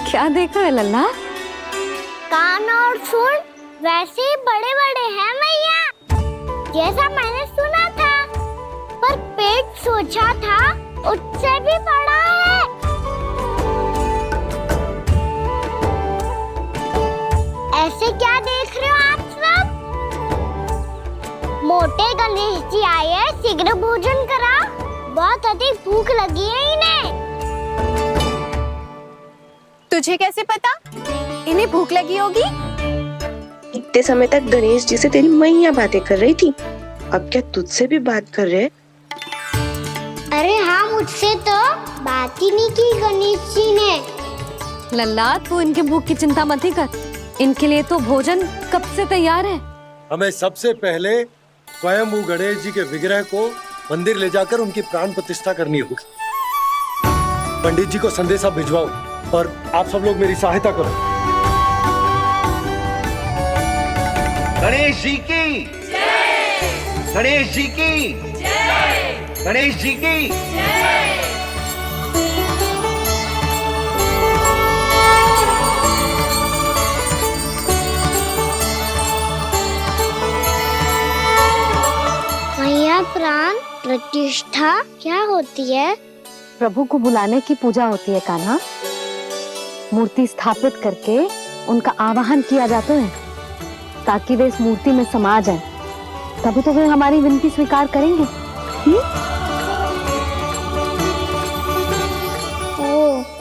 क्या देख रहे लल्ला? कान और सुन वैसे ही बड़े बड़े हैं मैया, जैसा मैंने सुना था, पर पेट सोचा था उससे भी बड़ा है। ऐसे क्या देख रहे हो आप सब? मोटे गणेश जी आए हैं, शीघ्र भोजन करा, बहुत अधिक भूख लगी है इन्हें। तुझे कैसे पता इन्हें भूख लगी होगी? इतने समय तक गणेश जी से तेरी मैया बातें कर रही थी, अब क्या तुझसे भी बात कर रहे? अरे हाँ, मुझसे तो बात ही नहीं की गणेश जी ने। लल्ला, तू इनके भूख की चिंता मत ही कर, इनके लिए तो भोजन कब से तैयार है। हमें सबसे पहले स्वयं गणेश जी के विग्रह को मंदिर ले जाकर उनकी प्राण प्रतिष्ठा करनी होगी। पंडित जी को संदेशा भिजवाओ और आप सब लोग मेरी सहायता करो। गणेश जी की जय, गणेश जी की जय, गणेश जी की जय। मैया, प्राण प्रतिष्ठा क्या होती है? प्रभु को बुलाने की पूजा होती है कान्हा। मूर्ति स्थापित करके उनका आवाहन किया जाता है ताकि वे इस मूर्ति में समा जाएं। तभी तो वे हमारी विनती स्वीकार करेंगे।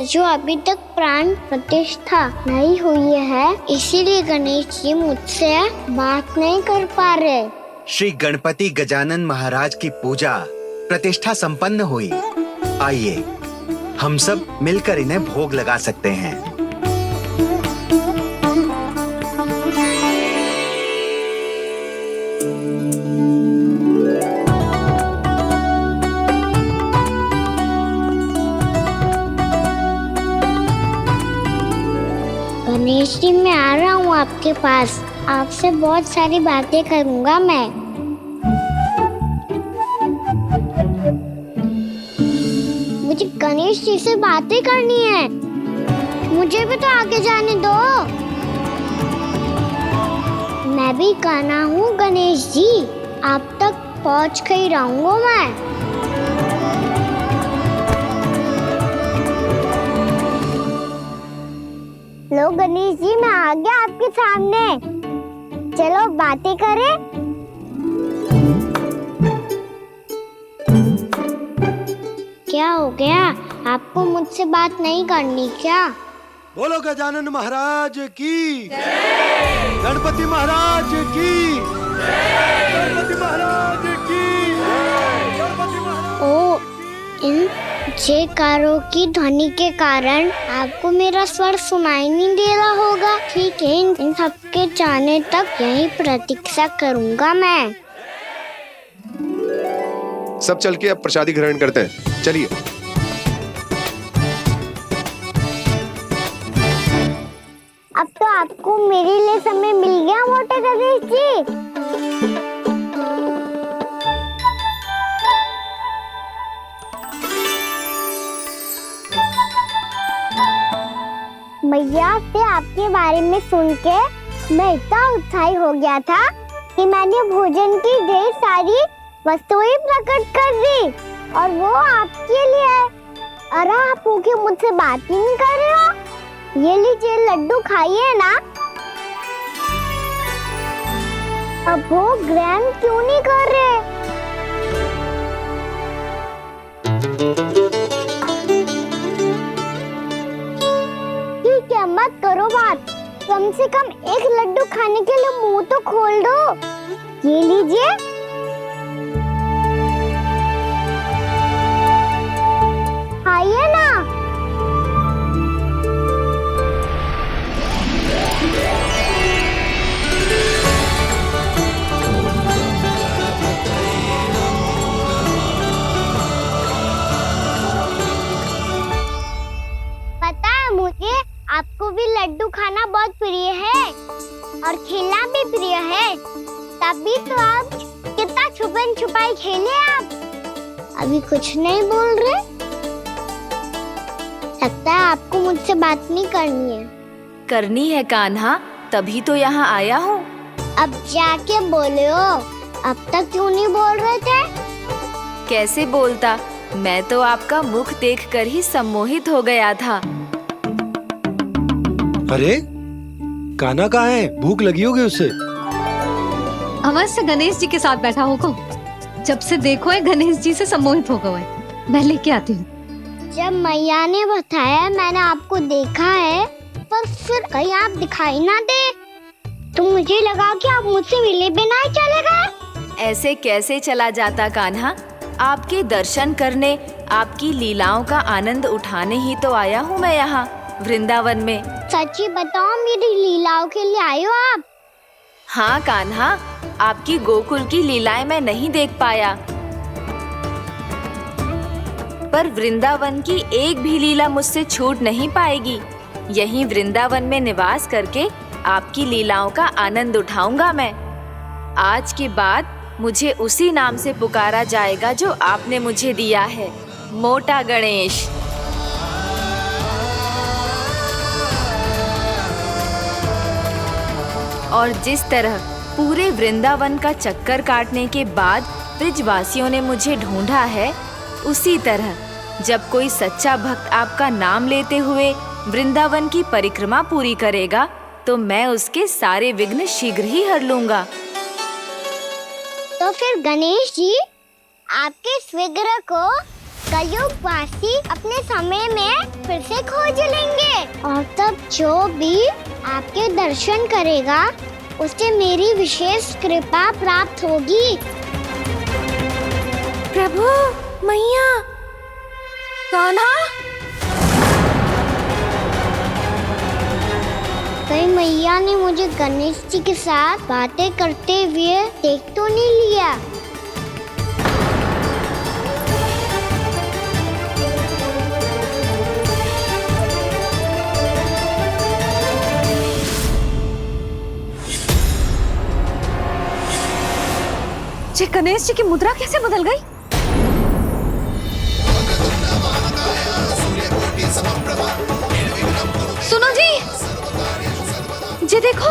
जो अभी तक प्राण प्रतिष्ठा नहीं हुई है, इसीलिए गणेश जी मुझसे बात नहीं कर पा रहे। श्री गणपति गजानन महाराज की पूजा प्रतिष्ठा संपन्न हुई। आइए हम सब मिलकर इन्हें भोग लगा सकते हैं। गणेश जी, मैं आ रहा हूँ आपके पास, आपसे बहुत सारी बातें करूँगा मैं। मुझे गणेश जी से बातें करनी है, मुझे भी तो आगे जाने दो। मैं भी कान्हा हूँ गणेश जी, आप तक पहुँच कर ही रहूँगा मैं। लो गणेश जी, मैं आ गया आपके सामने, चलो बातें करें। क्या हो गया, आपको मुझसे बात नहीं करनी क्या? बोलो गजानन महाराज की जय, गणपति महाराज की जय, गणपति महाराज की जय, गणपति महाराज। ओ, इन जयकारों की ध्वनि के कारण आपको मेरा स्वर सुनाई नहीं दे रहा होगा। ठीक है, इन सबके जाने तक यही प्रतीक्षा करूंगा मैं। सब चल के अब प्रसादी ग्रहण करते हैं, चलिए। अब तो आपको मेरे लिए समय मिल गया मोटे गणेश जी। मैया से आपके बारे में सुन के मैं इतना उत्साही हो गया था कि मैंने भोजन की ढेर सारी वस्तुएं प्रकट कर दी, और वो आपके लिए। अरे आप भूखे मुझसे बात ही नहीं कर रहे हो। ये लीजिए लड्डू, खाइए ना। अब वो ग्रैंड क्यों नहीं कर रहे? ठीक है, मत करो बात। कम से कम एक लड्डू खाने के लिए मुंह तो खोल दो। ये लीजिए। खाइए ना। पता है मुझे, आपको भी लड्डू खाना बहुत प्रिय है और खेलना भी प्रिय है। तभी तो आप कितना छुपन छुपाई खेले आप। अभी कुछ नहीं बोल रहे? लगता है आपको मुझसे बात नहीं करनी है। करनी है कान्हा, तभी तो यहाँ आया हूँ। अब जाके बोले हो। अब तक क्यों नहीं बोल रहे थे? कैसे बोलता, मैं तो आपका मुख देखकर ही सम्मोहित हो गया था। अरे कान्हा कहाँ है? भूख लगी होगी उसे। अवश्य गणेश जी के साथ बैठा होगा। जब से देखो है गणेश जी से सम्मोहित हो गए। मैं लेके आती हूँ। जब मैया ने बताया मैंने आपको देखा है, पर फिर कहीं आप दिखाई ना दे, तो मुझे लगा कि आप मुझसे मिले बिना ही चले गए। ऐसे कैसे चला जाता कान्हा? आपके दर्शन करने, आपकी लीलाओं का आनंद उठाने ही तो आया हूँ मैं यहाँ वृंदावन में। सच्ची बताओ, मेरी लीलाओं के लिए आए हो आप? हाँ कान्हा, आपकी गोकुल की लीलाएं मैं नहीं देख पाया, पर वृंदावन की एक भी लीला मुझसे छूट नहीं पाएगी। यहीं वृंदावन में निवास करके आपकी लीलाओं का आनंद उठाऊंगा मैं। आज के बाद मुझे उसी नाम से पुकारा जाएगा जो आपने मुझे दिया है, मोटा गणेश। और जिस तरह पूरे वृंदावन का चक्कर काटने के बाद ब्रजवासियों ने मुझे ढूंढा है, उसी तरह जब कोई सच्चा भक्त आपका नाम लेते हुए वृंदावन की परिक्रमा पूरी करेगा, तो मैं उसके सारे विघ्न शीघ्र ही हर लूंगा। तो फिर गणेश जी, आपके इस विग्रह को कलयुगवासी अपने समय में फिर से खोज लेंगे, और तब जो भी आपके दर्शन करेगा उसे मेरी विशेष कृपा प्राप्त होगी। प्रभु, मैया, कान्हा। कहीं मैया ने मुझे गणेश जी के साथ बातें करते हुए देख तो नहीं लिया? जी, गणेश जी की मुद्रा कैसे बदल गई? सुनो जी, जी देखो।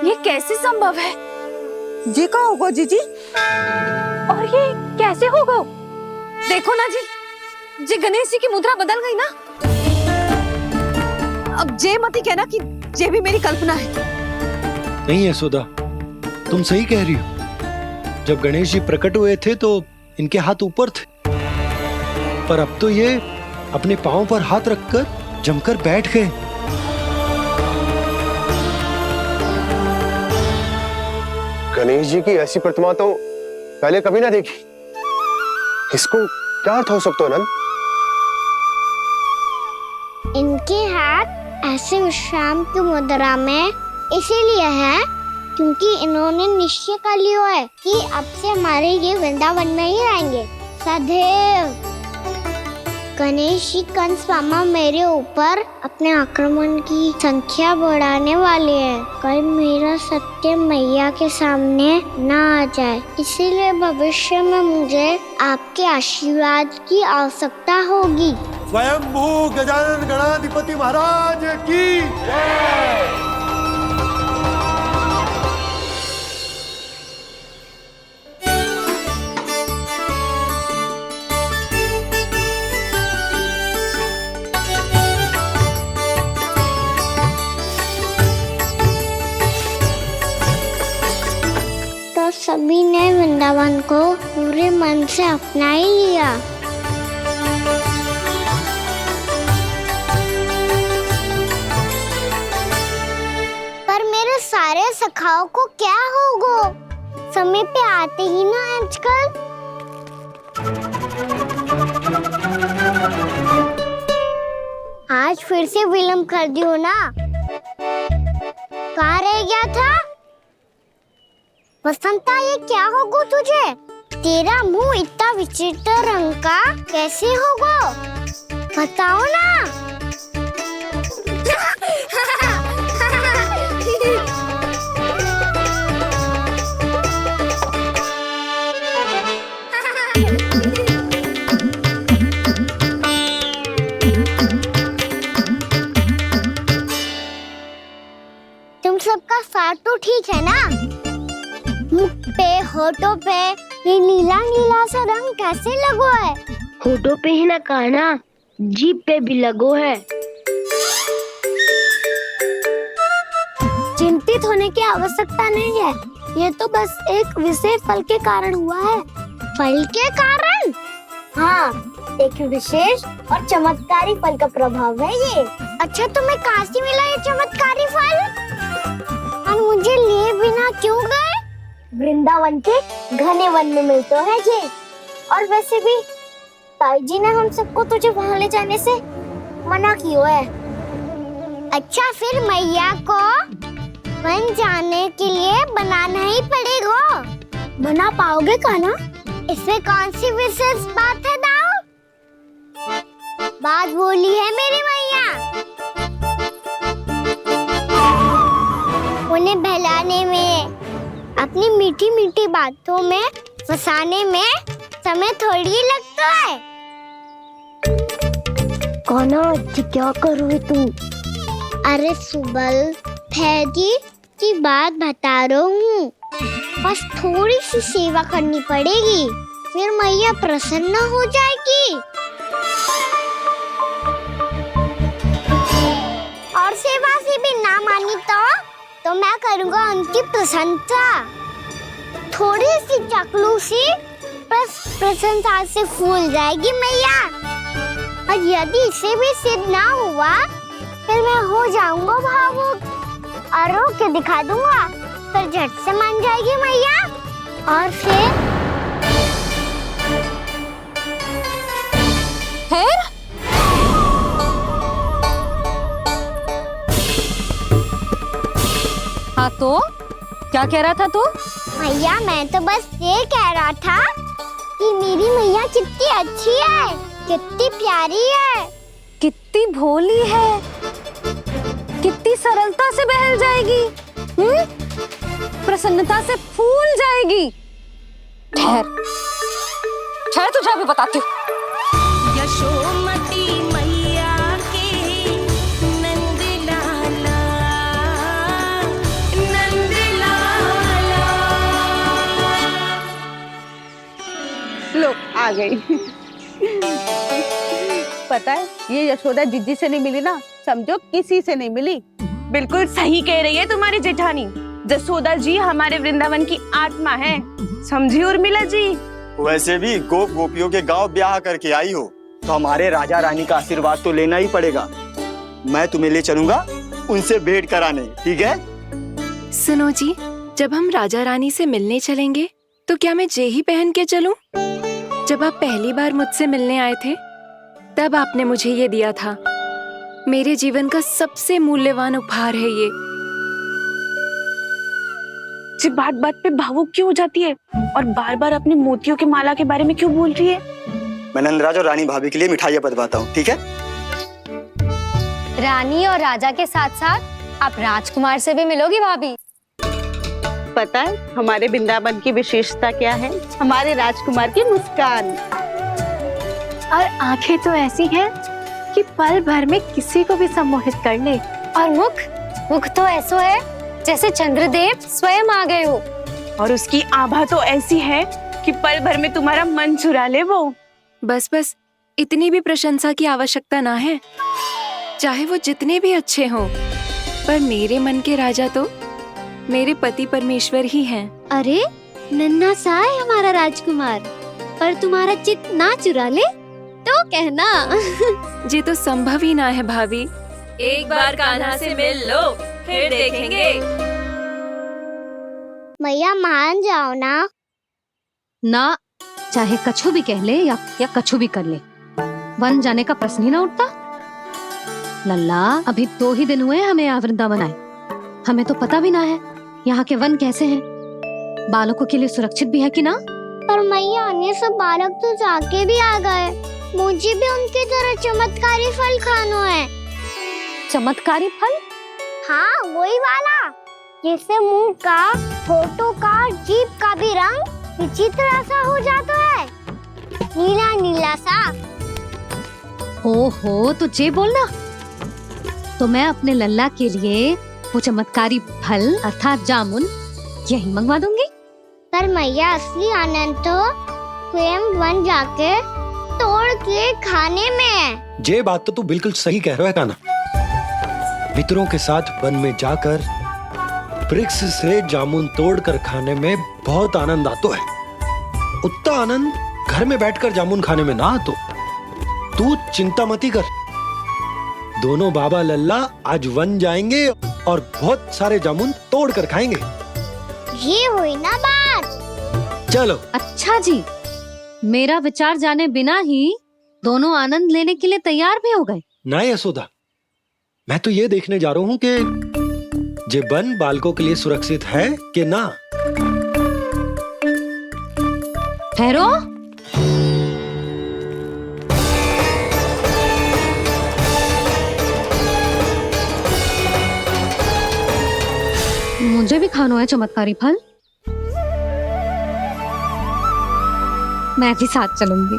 ये कैसे संभव है? जी का होगा जीजी? और ये कैसे होगा? देखो ना जी, जी गणेश जी की मुद्रा बदल गई ना। अब जे मत ही कहना कि ये भी मेरी कल्पना है। नहीं यशोदा, तुम सही कह रही हो। जब गणेश जी प्रकट हुए थे तो इनके हाथ ऊपर थे, पर अब तो ये अपने पांव पर हाथ रखकर जमकर बैठ गए। गणेश जी की ऐसी प्रतिमा तो पहले कभी ना देखी। इसको क्या अर्थ हो सकता है नंद? इनके हाथ ऐसे विश्राम की मुद्रा में इसीलिए है क्योंकि इन्होंने निश्चय कर लिया है कि अब से हमारे ये वृंदावन में ही रहेंगे सदैव। गणेश जी कंस मामा मेरे ऊपर अपने आक्रमण की संख्या बढ़ाने वाले हैं, कहीं मेरा सत्य मैया के सामने ना आ जाए। इसीलिए भविष्य में मुझे आपके आशीर्वाद की आवश्यकता होगी। स्वयंभू गजानन गणाधिपति महाराज की जय। सभी ने वृंदावन को पूरे मन से अपना ही लिया। पर मेरे सारे सखाओं को क्या होगा? समय पे आते ही ना आजकल। आज फिर से विलंब कर दियो ना। कहाँ रह गया था? वसंता, ये क्या होगा तुझे? तेरा मुंह इतना विचित्र रंग का कैसे होगा? बताओ ना। तुम सबका साथ तो ठीक है ना? मुख पे, होठों पे ये नीला नीला सा रंग कैसे लगो है? होठों पे ही ना काना, जीभ पे भी लगो है। चिंतित होने की आवश्यकता नहीं है। ये तो बस एक विशेष फल के कारण हुआ है। फल के कारण? हाँ, एक विशेष और चमत्कारी फल का प्रभाव है ये। अच्छा, तुम्हें कहाँ से मिला ये चमत्कारी फल? और मुझे लिए बिना क्यों गए? वृंदावन के घने वन में मिलते है ये। और वैसे भी ताई जी ने हम सबको तुझे वहाँ ले जाने से मना किया है। अच्छा, फिर मैया को वन जाने के लिए बनाना ही पड़ेगा। बना पाओगे कान्हा? इसमें कौन सी विशेष बात है दाऊ? बात बोली है मेरी मैया। उन्हें बहलाने में, अपनी मीठी मीठी बातों में फंसाने में समय थोड़ी लगता है। कान्हा, क्या करोगे तुम? अरे सुबल, फैजी की बात बता रहा हूँ। बस थोड़ी सी सेवा करनी पड़ेगी, फिर मैया प्रसन्न हो जाएगी। और सेवा से भी ना मानी तो मैं करूँगा उनकी प्रशंसा। थोड़ी सी चकलूसी प्रशंसा से फूल जाएगी मैया। और यदि इसे भी सिद्ध ना हुआ, फिर मैं हो जाऊंगा भावुक और रो के दिखा दूंगा। फिर झट से मान जाएगी मैया। और फिर हाँ, तो क्या कह रहा था तू? मैया, मैं तो बस ये कह रहा था कि मेरी मैया कितनी अच्छी है, कितनी प्यारी है, कितनी भोली है, कितनी सरलता से बहल जाएगी, प्रसन्नता से फूल जाएगी। ठहर तुझे अभी बताती हूँ। यशोमती मैया के नंद लाला, नंद लाला। लो, आ गई। पता है, ये यशोदा जीजी से नहीं मिली ना, समझो किसी से नहीं मिली। बिल्कुल सही कह रही है तुम्हारी जेठानी। यशोदा जी हमारे वृंदावन की आत्मा है, समझी उर्मिला जी? वैसे भी गोप गोपियों के गांव ब्याह करके आई हो, तो हमारे राजा रानी का आशीर्वाद तो लेना ही पड़ेगा। मैं तुम्हें ले चलूंगा उनसे भेंट कराने, ठीक है? सुनो जी, जब हम राजा रानी से मिलने चलेंगे तो क्या मैं जे ही पहन के चलूं? जब आप पहली बार मुझसे मिलने आए थे, तब आपने मुझे ये दिया था। मेरे जीवन का सबसे मूल्यवान उपहार है ये। जी बात बात पे भावुक क्यों हो जाती है और बार बार अपनी मोतियों की माला के बारे में क्यों बोल रही है? मैं नंदराज और रानी भाभी के लिए मिठाइयाँ बंटवाता हूँ, ठीक है? रानी और राजा के साथ साथ आप राजकुमार से भी मिलोगी भाभी। पता है हमारे वृंदावन की विशेषता क्या है? हमारे राजकुमार की मुस्कान। और आंखें तो ऐसी हैं कि पल भर में किसी को भी सम्मोहित कर ले। और मुख तो ऐसा है जैसे चंद्रदेव स्वयं आ गए हो। और उसकी आभा तो ऐसी है कि पल भर में तुम्हारा मन चुरा ले वो। बस इतनी भी प्रशंसा की आवश्यकता ना है, चाहे वो जितने भी अच्छे हों, पर मेरे मन के राजा तो मेरे पति परमेश्वर ही हैं। अरे नन्हा सा है हमारा राजकुमार, पर तुम्हारा चित ना चुरा ले तो कहना। ये तो संभव ही ना है भाभी। एक बार कान्हा से मिल लो, फिर देखेंगे। मैया मान जाओ ना। ना, चाहे कछु भी कह ले या कछु भी कर ले, वन जाने का प्रश्न ही ना उठता। लल्ला, अभी 2 ही दिन हुए हमें यहाँ वृंदावन आए, हमें तो पता भी ना है यहाँ के वन कैसे हैं, बालकों के लिए सुरक्षित भी है कि ना। पर मैया अन्य सब बालक तो जाके भी आ गए, मुझे भी उनकी तरह चमत्कारी फल खाना है। चमत्कारी फल? हाँ, वही वाला जिससे मुंह का, होठों का, जीभ का भी रंग विचित्र सा हो जाता है, नीला नीला सा। ओहो, तो जे बोलना। तो मैं अपने लल्ला के लिए वो चमत्कारी फल अर्थात जामुन यही मंगवा दूंगी। पर मैया असली आनंद तो स्वयं वन जाके तोड़ के खाने में है। ये बात तो तू बिल्कुल सही कह रहा है कान्हा। मित्रों के साथ वन में जाकर वृक्ष से जामुन तोड़कर खाने में बहुत आनंद आता है। उतना आनंद घर में बैठकर जामुन खाने में ना आतो। तू चिंता मती कर, दोनों बाबा लल्ला आज वन जाएंगे और बहुत सारे जामुन तोड़कर खाएंगे। ये हुई ना बात। चलो। अच्छा जी, मेरा विचार जाने बिना ही दोनों आनंद लेने के लिए तैयार भी हो गए। ना यशोदा, मैं तो ये देखने जा रहा हूँ कि ये वन बालकों के लिए सुरक्षित है कि ना। ठहरो। मुझे भी खाना है चमत्कारी फल, मैं भी साथ चलूंगी।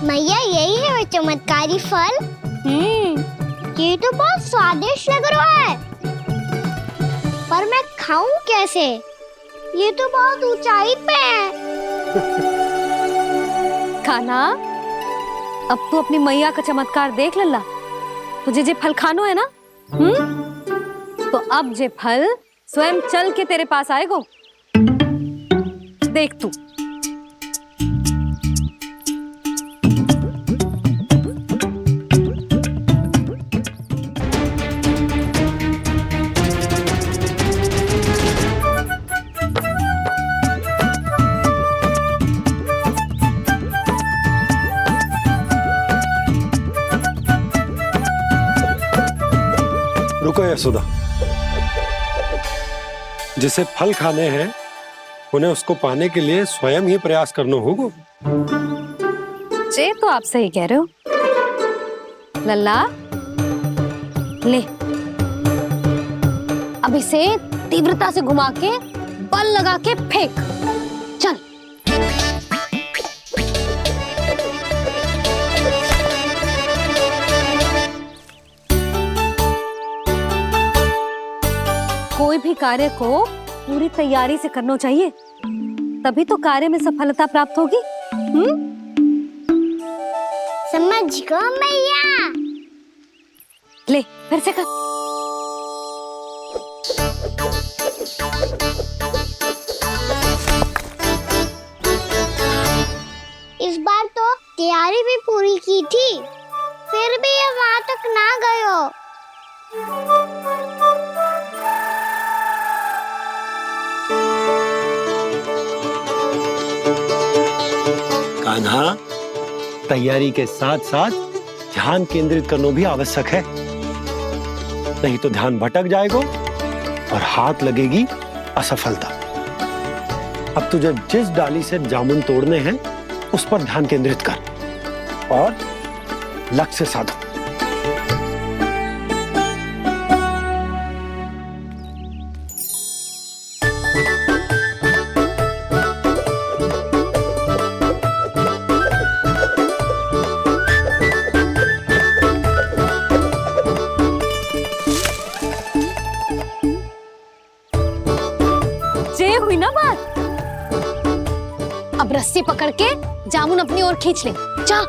मैया यही है वो चमत्कारी फल। ये तो बहुत स्वादिष्ट लग रहा है, पर मैं खाऊं कैसे? ये तो बहुत ऊंचाई पे है। कान्हा, अब तू अपनी मैया का चमत्कार देख लल्ला। तुझे जे फल खानो है ना, तो अब जे फल स्वयं चल के तेरे पास आएगो। देख तू। रुको यशोदा, जिसे फल खाने हैं उन्हें उसको पाने के लिए स्वयं ही प्रयास करना होगा। जे तो आप सही कह रहे हो लल्ला। ले, अब इसे तीव्रता से घुमा के बल लगा के फेंक। चल। कोई भी कार्य को पूरी तैयारी से करना चाहिए, तभी तो कार्य में सफलता प्राप्त होगी। समझ गो मैया। ले, फिर से कर। इस बार तो तैयारी भी पूरी की थी, फिर भी ये वहां तक ना गए हो। कान्हा, तैयारी के साथ साथ ध्यान केंद्रित करना भी आवश्यक है, नहीं तो ध्यान भटक जाएगा और हाथ लगेगी असफलता। अब तुझे जिस डाली से जामुन तोड़ने हैं उस पर ध्यान केंद्रित कर और लक्ष्य साधो। रस्सी पकड़ के जामुन अपनी ओर खींच ले। जा।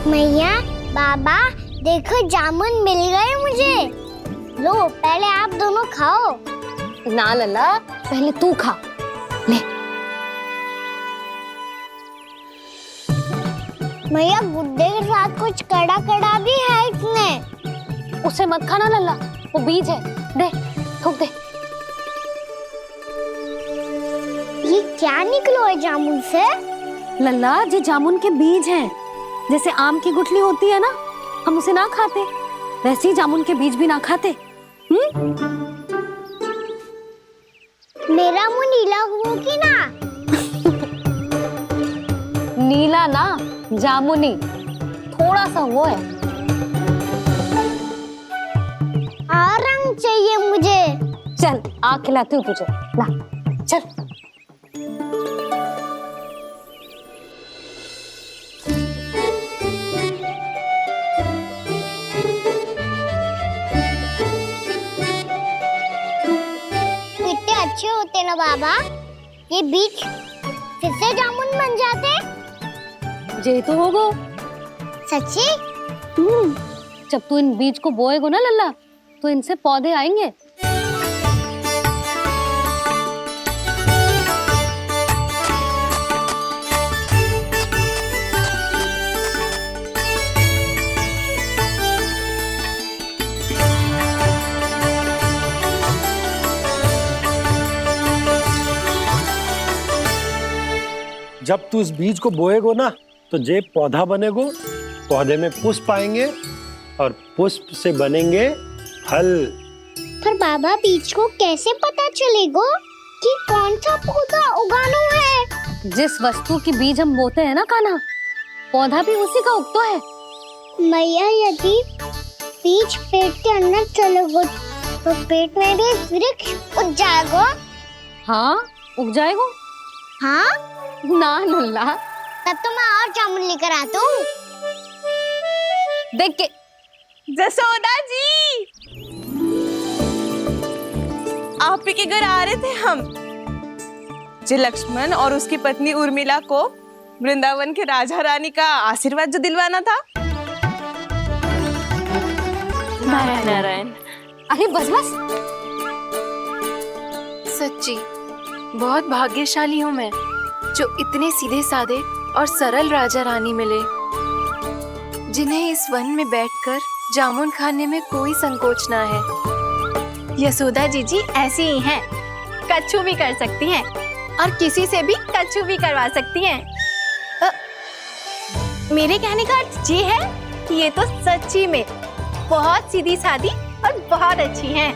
मैया, बाबा, देखो जामुन मिल गए मुझे। लो, पहले आप दोनों खाओ। ना लल्ला, पहले तू खा। ले। मैया, गुड्डे के साथ कुछ कड़ा कड़ा भी है इसमें। उसे मत खाना लल्ला, वो बीज है। दे, थूक दे। ये क्या निकलो है जामुन से? लल्ला, ये जामुन के बीज हैं। जैसे आम की गुठली होती है ना, हम उसे ना खाते, वैसे ही जामुन के बीज भी ना खाते। मेरा मुंह नीला हुआ कि ना? नीला ना, जामुनी, थोड़ा सा वो है। और रंग चाहिए मुझे। चल, आ खिलाती हूँ तुझे। ला, चल। अच्छे होते ना बाबा, ये बीज फिर से जामुन बन जाते। जे तो होगो। सच्ची? जब तू इन बीज को बोएगो ना लल्ला, तो इनसे पौधे आएंगे। जब तू इस बीज को बोएगो ना, तो जे पौधा बनेगो, पौधे में पुष्प आएंगे और पुष्प से बनेंगे फल। पर बाबा, बीज को कैसे पता चलेगा कि कौन सा पौधा उगाना है? जिस वस्तु की बीज हम बोते हैं ना कान्हा, पौधा भी उसी का उगता है। मैया, यदि बीज पेट के अंदर चलेगा तो पेट में भी वृक्ष उग जाएगा। हाँ, उग जाएगा। हाँ ना लल्ला, तब तो मैं और जामुन लेकर आता हूँ। देख के। जसोदा जी, आप ही के घर आ रहे थे हम। जो लक्ष्मण और उसकी पत्नी उर्मिला को वृंदावन के राजा रानी का आशीर्वाद जो दिलवाना था। नारायण नारायण। अरे बस बस। सच्ची बहुत भाग्यशाली हूँ मैं, जो इतने सीधे साधे और सरल राजा रानी मिले, जिन्हें इस वन में बैठकर जामुन खाने में कोई संकोच ना है। यशोदा जीजी ऐसी ही हैं, कच्छू भी कर सकती हैं और किसी से भी कच्छू भी करवा सकती हैं। मेरे कहने का अर्थ ये है कि ये तो सच्ची में बहुत सीधी सादी और बहुत अच्छी हैं।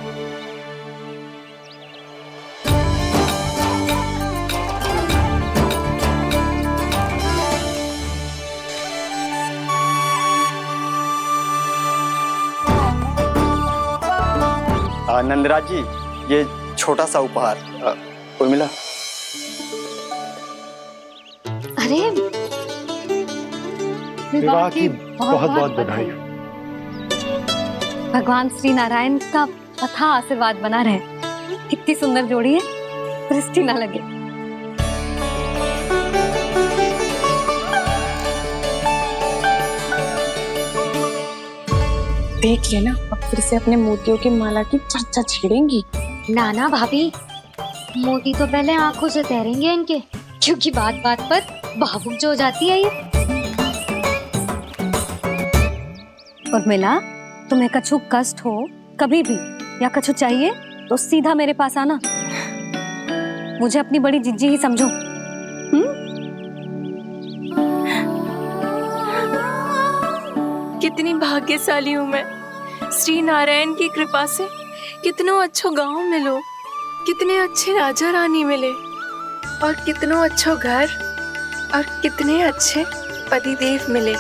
नंदराज जी, ये छोटा सा उपहार। उर्मिला। अरे, विवाह की बहुत बहुत बधाई। भगवान श्री नारायण का अथाह आशीर्वाद बना रहे। कितनी सुंदर जोड़ी है, दृष्टि ना लगे। देख लेना, अब फिर से अपने मोतियों की माला की चर्चा छेड़ेंगी। नाना भाभी, मोती तो पहले आंखों से तैरेंगे इनके, क्योंकि बात बात पर भावुक जो हो जाती है ये। उर्मिला, तुम्हें कछु कष्ट हो कभी भी या कछु चाहिए तो सीधा मेरे पास आना। मुझे अपनी बड़ी जिज्जी ही समझो। कितनी भाग्यशाली हूँ मैं, श्री नारायण की कृपा से कितनों अच्छो गांव मिलो। कितने अच्छे राजा रानी मिले और कितनो अच्छो घर और कितने अच्छे पतिदेव मिले।